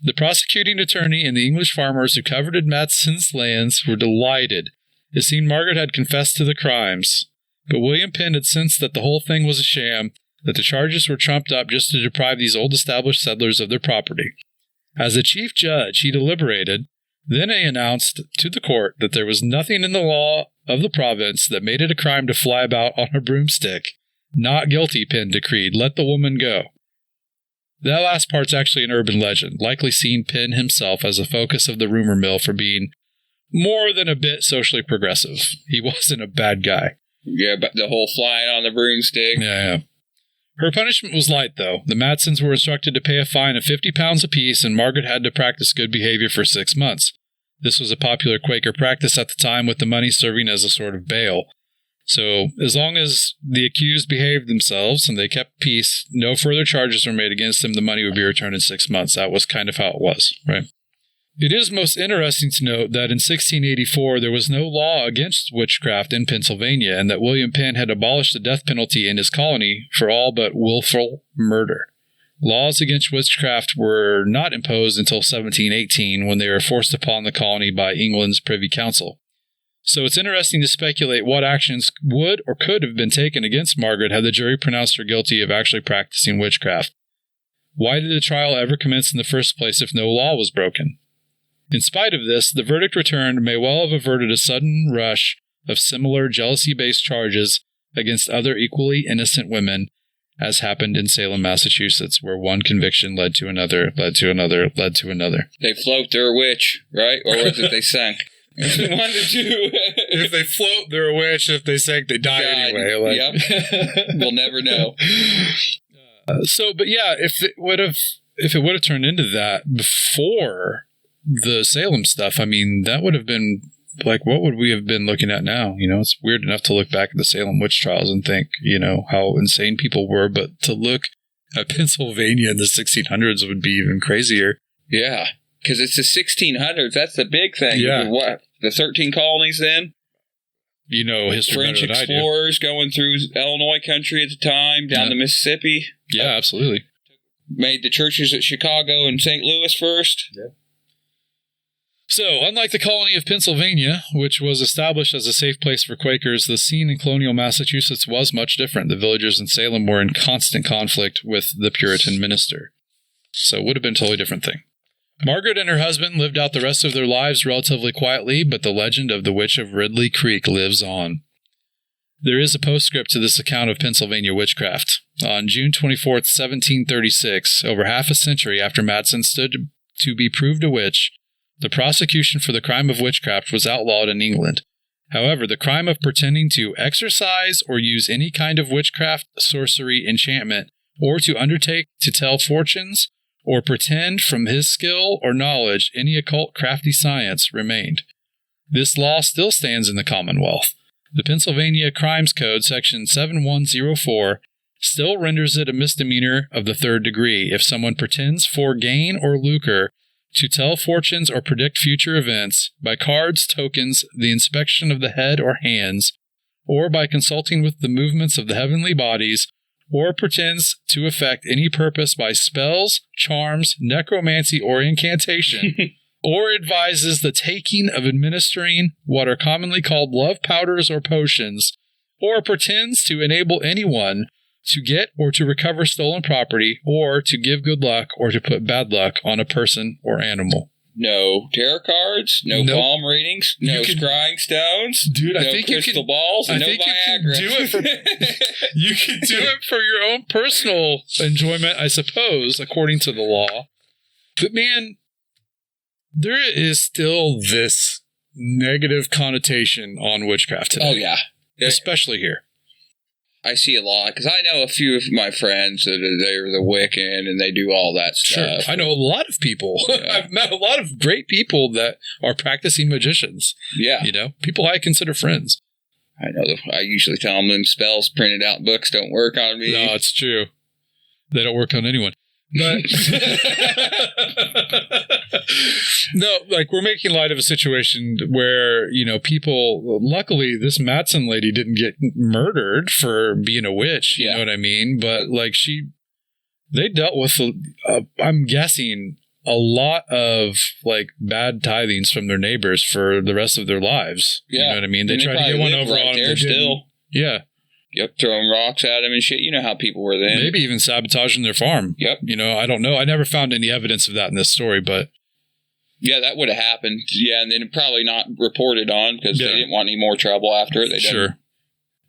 S2: The prosecuting attorney and the English farmers who coveted Matson's lands were delighted. It seemed Margaret had confessed to the crimes. But William Penn had sensed that the whole thing was a sham, that the charges were trumped up just to deprive these old established settlers of their property. As the chief judge, he deliberated. Then he announced to the court that there was nothing in the law of the province that made it a crime to fly about on a broomstick. Not guilty, Penn decreed. Let the woman go. That last part's actually an urban legend, likely seeing Penn himself as a focus of the rumor mill for being more than a bit socially progressive. He wasn't a bad guy.
S3: Yeah, but the whole flying on the broomstick.
S2: Yeah. Her punishment was light, though. The Matsons were instructed to pay a fine of 50 pounds apiece, and Margaret had to practice good behavior for 6 months. This was a popular Quaker practice at the time, with the money serving as a sort of bail. So, as long as the accused behaved themselves and they kept peace, no further charges were made against them, the money would be returned in 6 months. That was kind of how it was, right? It is most interesting to note that in 1684 there was no law against witchcraft in Pennsylvania, and that William Penn had abolished the death penalty in his colony for all but willful murder. Laws against witchcraft were not imposed until 1718, when they were forced upon the colony by England's Privy Council. So it's interesting to speculate what actions would or could have been taken against Margaret had the jury pronounced her guilty of actually practicing witchcraft. Why did the trial ever commence in the first place if no law was broken? In spite of this, the verdict returned may well have averted a sudden rush of similar jealousy-based charges against other equally innocent women, as happened in Salem, Massachusetts, where one conviction led to another, led to another, led to another.
S3: They float, they're a witch, right? Or was it they sank? One to two.
S2: If they float, they're a witch. If they sink, they die anyway.
S3: Yep. We'll never know.
S2: But yeah, if it would have turned into that before the Salem stuff, I mean, that would have been like, what would we have been looking at now? It's weird enough to look back at the Salem witch trials and think, how insane people were, but to look at Pennsylvania in the 1600s would be even crazier.
S3: Yeah, because it's the 1600s. That's the big thing.
S2: Yeah.
S3: What? The 13 colonies then?
S2: History
S3: French explorers going through Illinois country at the time, down the Mississippi.
S2: Yeah, absolutely.
S3: Made the churches at Chicago and St. Louis first.
S2: Yeah. So, unlike the colony of Pennsylvania, which was established as a safe place for Quakers, the scene in colonial Massachusetts was much different. The villagers in Salem were in constant conflict with the Puritan minister. So it would have been a totally different thing. Margaret and her husband lived out the rest of their lives relatively quietly, but the legend of the Witch of Ridley Creek lives on. There is a postscript to this account of Pennsylvania witchcraft. On June 24th, 1736, over half a century after Matson stood to be proved a witch, the prosecution for the crime of witchcraft was outlawed in England, However, the crime of pretending to exercise or use any kind of witchcraft, sorcery, enchantment, or to undertake to tell fortunes, or pretend from his skill or knowledge any occult crafty science remained. This law still stands in the Commonwealth. The Pennsylvania Crimes Code, Section 7104, still renders it a misdemeanor of the third degree if someone pretends for gain or lucre to tell fortunes or predict future events by cards, tokens, the inspection of the head or hands, or by consulting with the movements of the heavenly bodies, or pretends to effect any purpose by spells, charms, necromancy, or incantation, or advises the taking of administering what are commonly called love powders or potions, or pretends to enable anyone to get or to recover stolen property, or to give good luck or to put bad luck on a person or animal.
S3: No tarot cards, no palm readings, no scrying stones,
S2: dude. I
S3: no
S2: think
S3: crystal balls, and no Viagra.
S2: You can do it for your own personal enjoyment, I suppose, according to the law. But man, there is still this negative connotation on witchcraft today.
S3: Oh yeah,
S2: especially here.
S3: I see a lot because I know a few of my friends that they're the Wiccan and they do all that stuff.
S2: Sure. I know a lot of people. Yeah. I've met a lot of great people that are practicing magicians.
S3: Yeah.
S2: You know, people I consider friends.
S3: I know. I usually tell them spells printed out books don't work on me.
S2: No, it's true. They don't work on anyone. But no, like we're making light of a situation where, you know, people, luckily this Matson lady didn't get murdered for being a witch. You know what I mean? But like they dealt with, I'm guessing, a lot of like bad tithings from their neighbors for the rest of their lives.
S3: Yeah.
S2: You know what I mean? They tried to get one over on them.
S3: Still.
S2: Yeah.
S3: Yep, throwing rocks at them and shit. You know how people were then.
S2: Maybe even sabotaging their farm.
S3: Yep.
S2: You know, I don't know. I never found any evidence of that in this story, but...
S3: Yeah, that would have happened. Yeah, and then probably not reported on because they didn't want any more trouble after it. They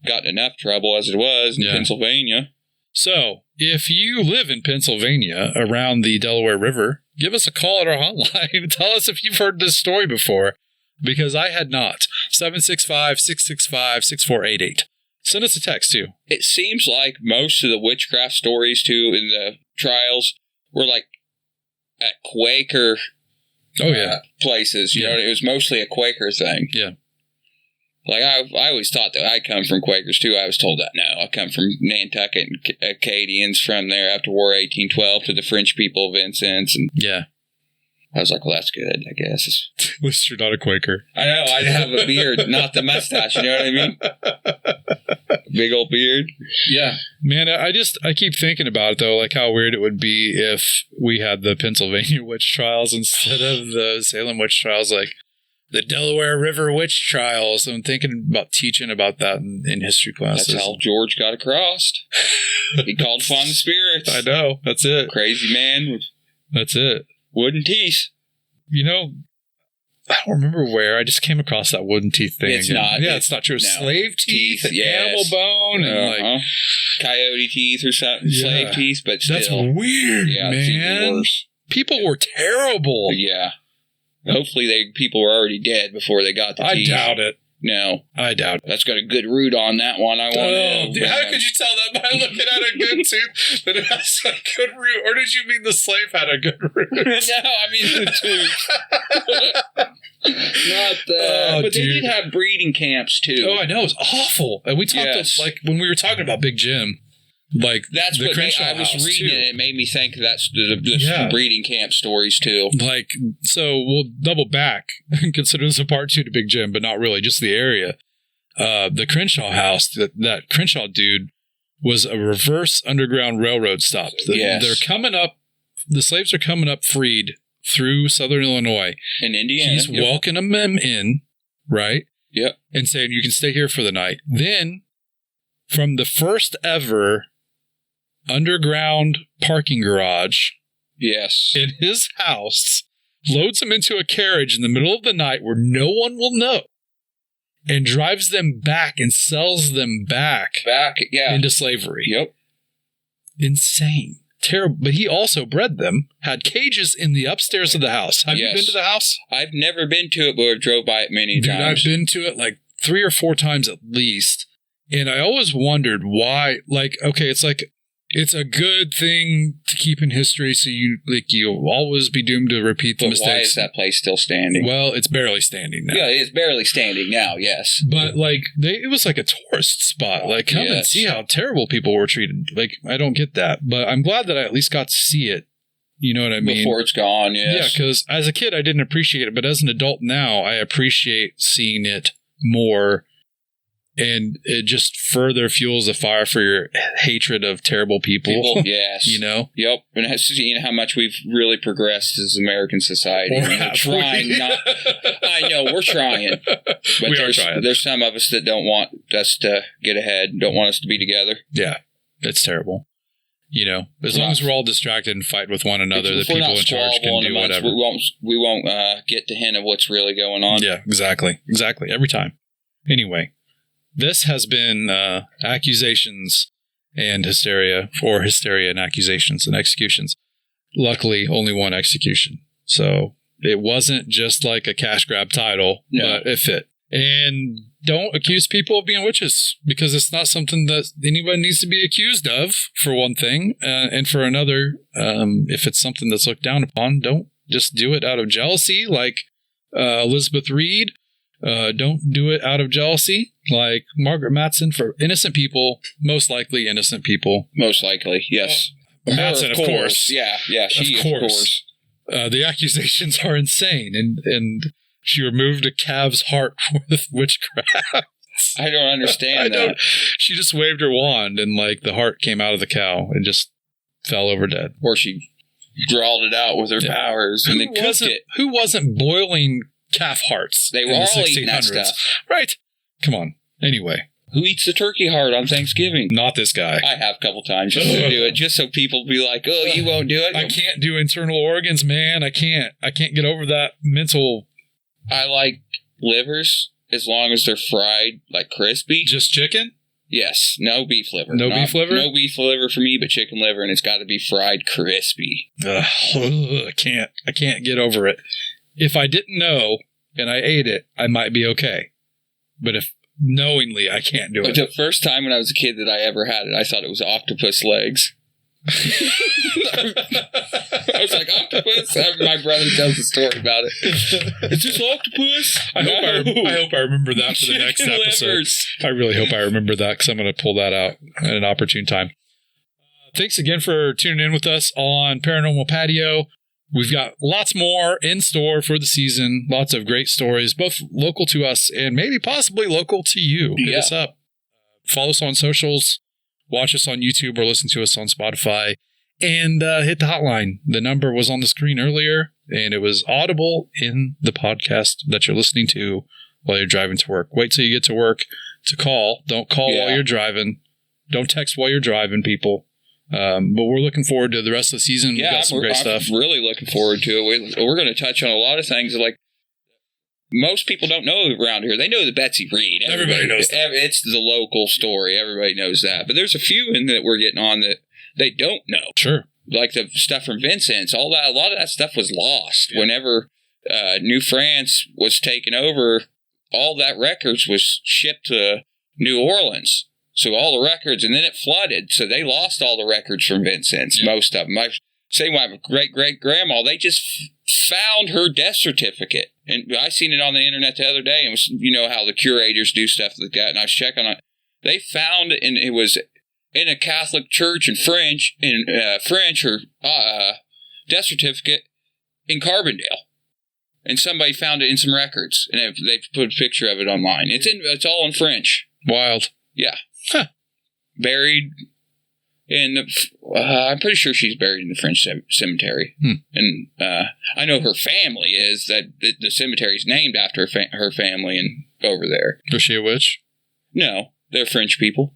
S3: got enough trouble as it was in Pennsylvania. So, if you live in Pennsylvania around the Delaware River, give us a call at our hotline. Tell us if you've heard this story before, because I had not. 765-665-6488. Send us a text, too. It seems like most of the witchcraft stories, too, in the trials were like at Quaker places. You know, it was mostly a Quaker thing. Yeah. Like, I always thought that I come from Quakers, too. I was told that. No, I come from Nantucket and Acadians from there after War 1812 to the French people of Vincennes. And I was like, well, that's good, I guess. At least you're not a Quaker. I know. I have a beard, not the mustache. You know what I mean? Big old beard. Yeah. Man, I keep thinking about it, though, like how weird it would be if we had the Pennsylvania witch trials instead of the Salem witch trials, like the Delaware River witch trials. I'm thinking about teaching about that in history classes. That's how George got across. He called upon the spirits. I know. That's it. Crazy man. That's it. Wooden teeth. You know, I don't remember where. I just came across that wooden teeth thing. It's not. Yeah, it's not true. No. Slave teeth and animal bone and like coyote teeth or something. Yeah. Slave teeth, but still. That's weird, man. It's even worse. People were terrible. Yeah. Hopefully people were already dead before they got the teeth. I doubt it. No. I doubt it. That's got a good root on that one. How could you tell that by looking at a good tooth that it has a good root? Or did you mean the slave had a good root? No, I mean the tooth. Not that. But dude, they did have breeding camps too. Oh, I know. It was awful. And we talked like when we were talking about Big Jim. Like that's the Crenshaw I was reading too. It made me think that's the breeding camp stories too. Like, so we'll double back and consider this a part 2 to Big Jim, but not really, just the area. The Crenshaw house, that Crenshaw dude was a reverse underground railroad stop. They're coming up, the slaves are coming up freed through southern Illinois. In Indiana. He's welcoming them in, right? Yep. And saying, you can stay here for the night. Then, from the first ever underground parking garage in his house, loads them into a carriage in the middle of the night where no one will know, and drives them back and sells them back into slavery. Yep. Insane. Terrible. But he also bred them, had cages in the upstairs of the house. Have you been to the house? I've never been to it, but I've drove by it many times. I've been to it like
S2: 3 or 4 times at least. And I always wondered why, like, okay, it's like, it's a good thing to keep in history, so you'll always be doomed to repeat the mistakes.
S3: Why is that place still standing?
S2: Well, it's barely standing now.
S3: Yeah, it's barely standing now, yes.
S2: But, like, it was like a tourist spot. Like, come and see how terrible people were treated. Like, I don't get that. But I'm glad that I at least got to see it. You know what I mean?
S3: Before it's gone, yes.
S2: Yeah, because as a kid, I didn't appreciate it. But as an adult now, I appreciate seeing it more. And it just further fuels the fire for your hatred of terrible people.
S3: Yes.
S2: You know?
S3: Yep. And it has to see how much we've really progressed as American society. We're trying not. I know, we're trying. But
S2: we are trying.
S3: There's some of us that don't want us to get ahead, don't want us to be together.
S2: Yeah. It's terrible. You know, as long as we're all distracted and fight with one another, the people in charge can do whatever.
S3: We won't get the hint of what's really going on.
S2: Yeah, exactly. Exactly. Every time. Anyway. This has been Accusations and Hysteria, or Hysteria and Accusations and Executions. Luckily, only one execution. So it wasn't just like a cash grab title, but it fit. And don't accuse people of being witches, because it's not something that anybody needs to be accused of, for one thing. And for another, if it's something that's looked down upon, don't just do it out of jealousy, like Elizabeth Reed. Don't do it out of jealousy, like Margaret Matson. For innocent people, most likely innocent people.
S3: Most likely, yes.
S2: Matson, of course.
S3: Yeah, she
S2: of course. The accusations are insane, and she removed a calf's heart with witchcraft.
S3: I don't understand that.
S2: She just waved her wand, and like the heart came out of the cow and just fell over dead.
S3: Or she drawled it out with her powers and then cooked it.
S2: Who wasn't boiling calf hearts?
S3: They were all eating that stuff.
S2: Right. Come on. Anyway.
S3: Who eats the turkey heart on Thanksgiving?
S2: Not this guy.
S3: I have a couple times just to do it, just so people be like, oh, you won't do it?
S2: I can't do internal organs, man. I can't get over that mental.
S3: I like livers as long as they're fried, like crispy.
S2: Just chicken?
S3: Yes. No beef liver.
S2: Beef liver?
S3: No beef liver for me, but chicken liver, and it's got to be fried crispy.
S2: I can't get over it. If I didn't know and I ate it, I might be okay. But if knowingly, I can't do it.
S3: The first time when I was a kid that I ever had it, I thought it was octopus legs. I was like, octopus? My brother tells a story about it. Is this octopus?
S2: I hope I remember that for the next episode. Livers. I really hope I remember that, because I'm going to pull that out at an opportune time. Thanks again for tuning in with us on Paranormal Patio. We've got lots more in store for the season. Lots of great stories, both local to us and maybe possibly local to you. Hit us up. Follow us on socials. Watch us on YouTube or listen to us on Spotify. And hit the hotline. The number was on the screen earlier, and it was audible in the podcast that you're listening to while you're driving to work. Wait till you get to work to call. Don't call while you're driving. Don't text while you're driving, people. But we're looking forward to the rest of the season. We've got some great stuff.
S3: I'm really looking forward to it. We're going to touch on a lot of things like most people don't know around here. They know the Betsy Reed.
S2: Everybody knows that.
S3: It's the local story. Everybody knows that. But there's a few in that we're getting on that they don't know.
S2: Sure.
S3: Like the stuff from Vincent's, all that. A lot of that stuff was lost. Whenever New France was taken over, all that records was shipped to New Orleans. So all the records, and then it flooded. So they lost all the records from Vincent's, most of them. I say my great-great-grandma, they just found her death certificate. And I seen it on the internet the other day, and it was, you know how the curators do stuff like that, and I was checking on it. They found it, and it was in a Catholic church in French, her death certificate in Carbondale. And somebody found it in some records, and they put a picture of it online. It's all in French.
S2: Wild.
S3: Yeah. Huh. Buried in I'm pretty sure she's buried in the French cemetery. And I know her family is, that the cemetery is named after her family and over there.
S2: Was she a witch?
S3: No, they're French people.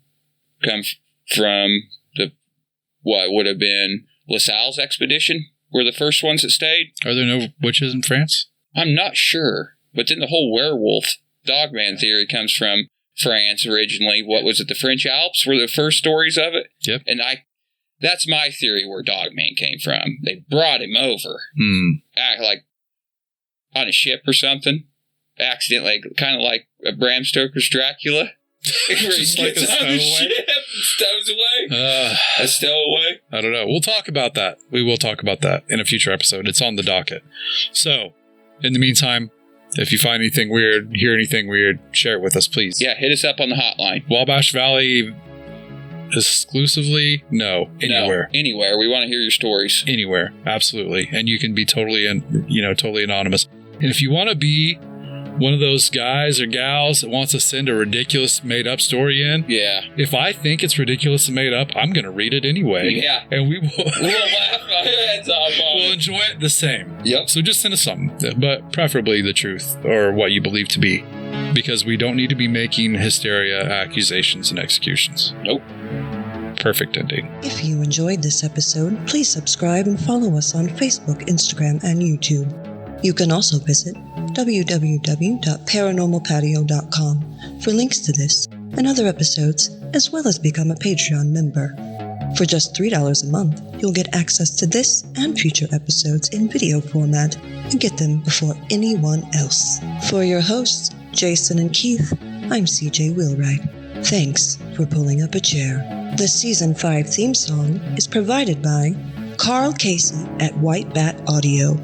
S3: Come from what would have been LaSalle's expedition, were the first ones that stayed.
S2: Are there no witches in France?
S3: I'm not sure. But then the whole werewolf dogman theory comes from France originally. What was it? The French Alps were the first stories of it.
S2: Yep.
S3: And that's my theory where Dogman came from. They brought him over, like on a ship or something, accidentally, kind of like Bram Stoker's Dracula. Where he
S2: Just like
S3: gets
S2: a
S3: on the
S2: stowaway?
S3: ship and stows away. A stowaway.
S2: I don't know. We'll talk about that. We will talk about that in a future episode. It's on the docket. So, in the meantime, if you find anything weird, hear anything weird, share it with us, please.
S3: Yeah, hit us up on the hotline.
S2: Wabash Valley exclusively? No. Anywhere.
S3: No, anywhere. We want to hear your stories.
S2: Anywhere. Absolutely. And you can be totally anonymous. And if you want to be one of those guys or gals that wants to send a ridiculous made-up story in,
S3: Yeah.
S2: if I think it's ridiculous and made up, I'm going to read it anyway.
S3: Yeah.
S2: And we will...
S3: We'll laugh our heads off on
S2: We'll
S3: it.
S2: enjoy it the same.
S3: Yep.
S2: So just send us something, but preferably the truth or what you believe to be, because we don't need to be making hysteria, accusations, and executions.
S3: Nope.
S2: Perfect ending.
S1: If you enjoyed this episode, please subscribe and follow us on Facebook, Instagram, and YouTube. You can also visit www.paranormalpatio.com for links to this and other episodes, as well as become a Patreon member. For just $3 a month, you'll get access to this and future episodes in video format and get them before anyone else. For your hosts, Jason and Keith, I'm CJ Wheelwright. Thanks for pulling up a chair. The Season 5 theme song is provided by Carl Casey at White Bat Audio.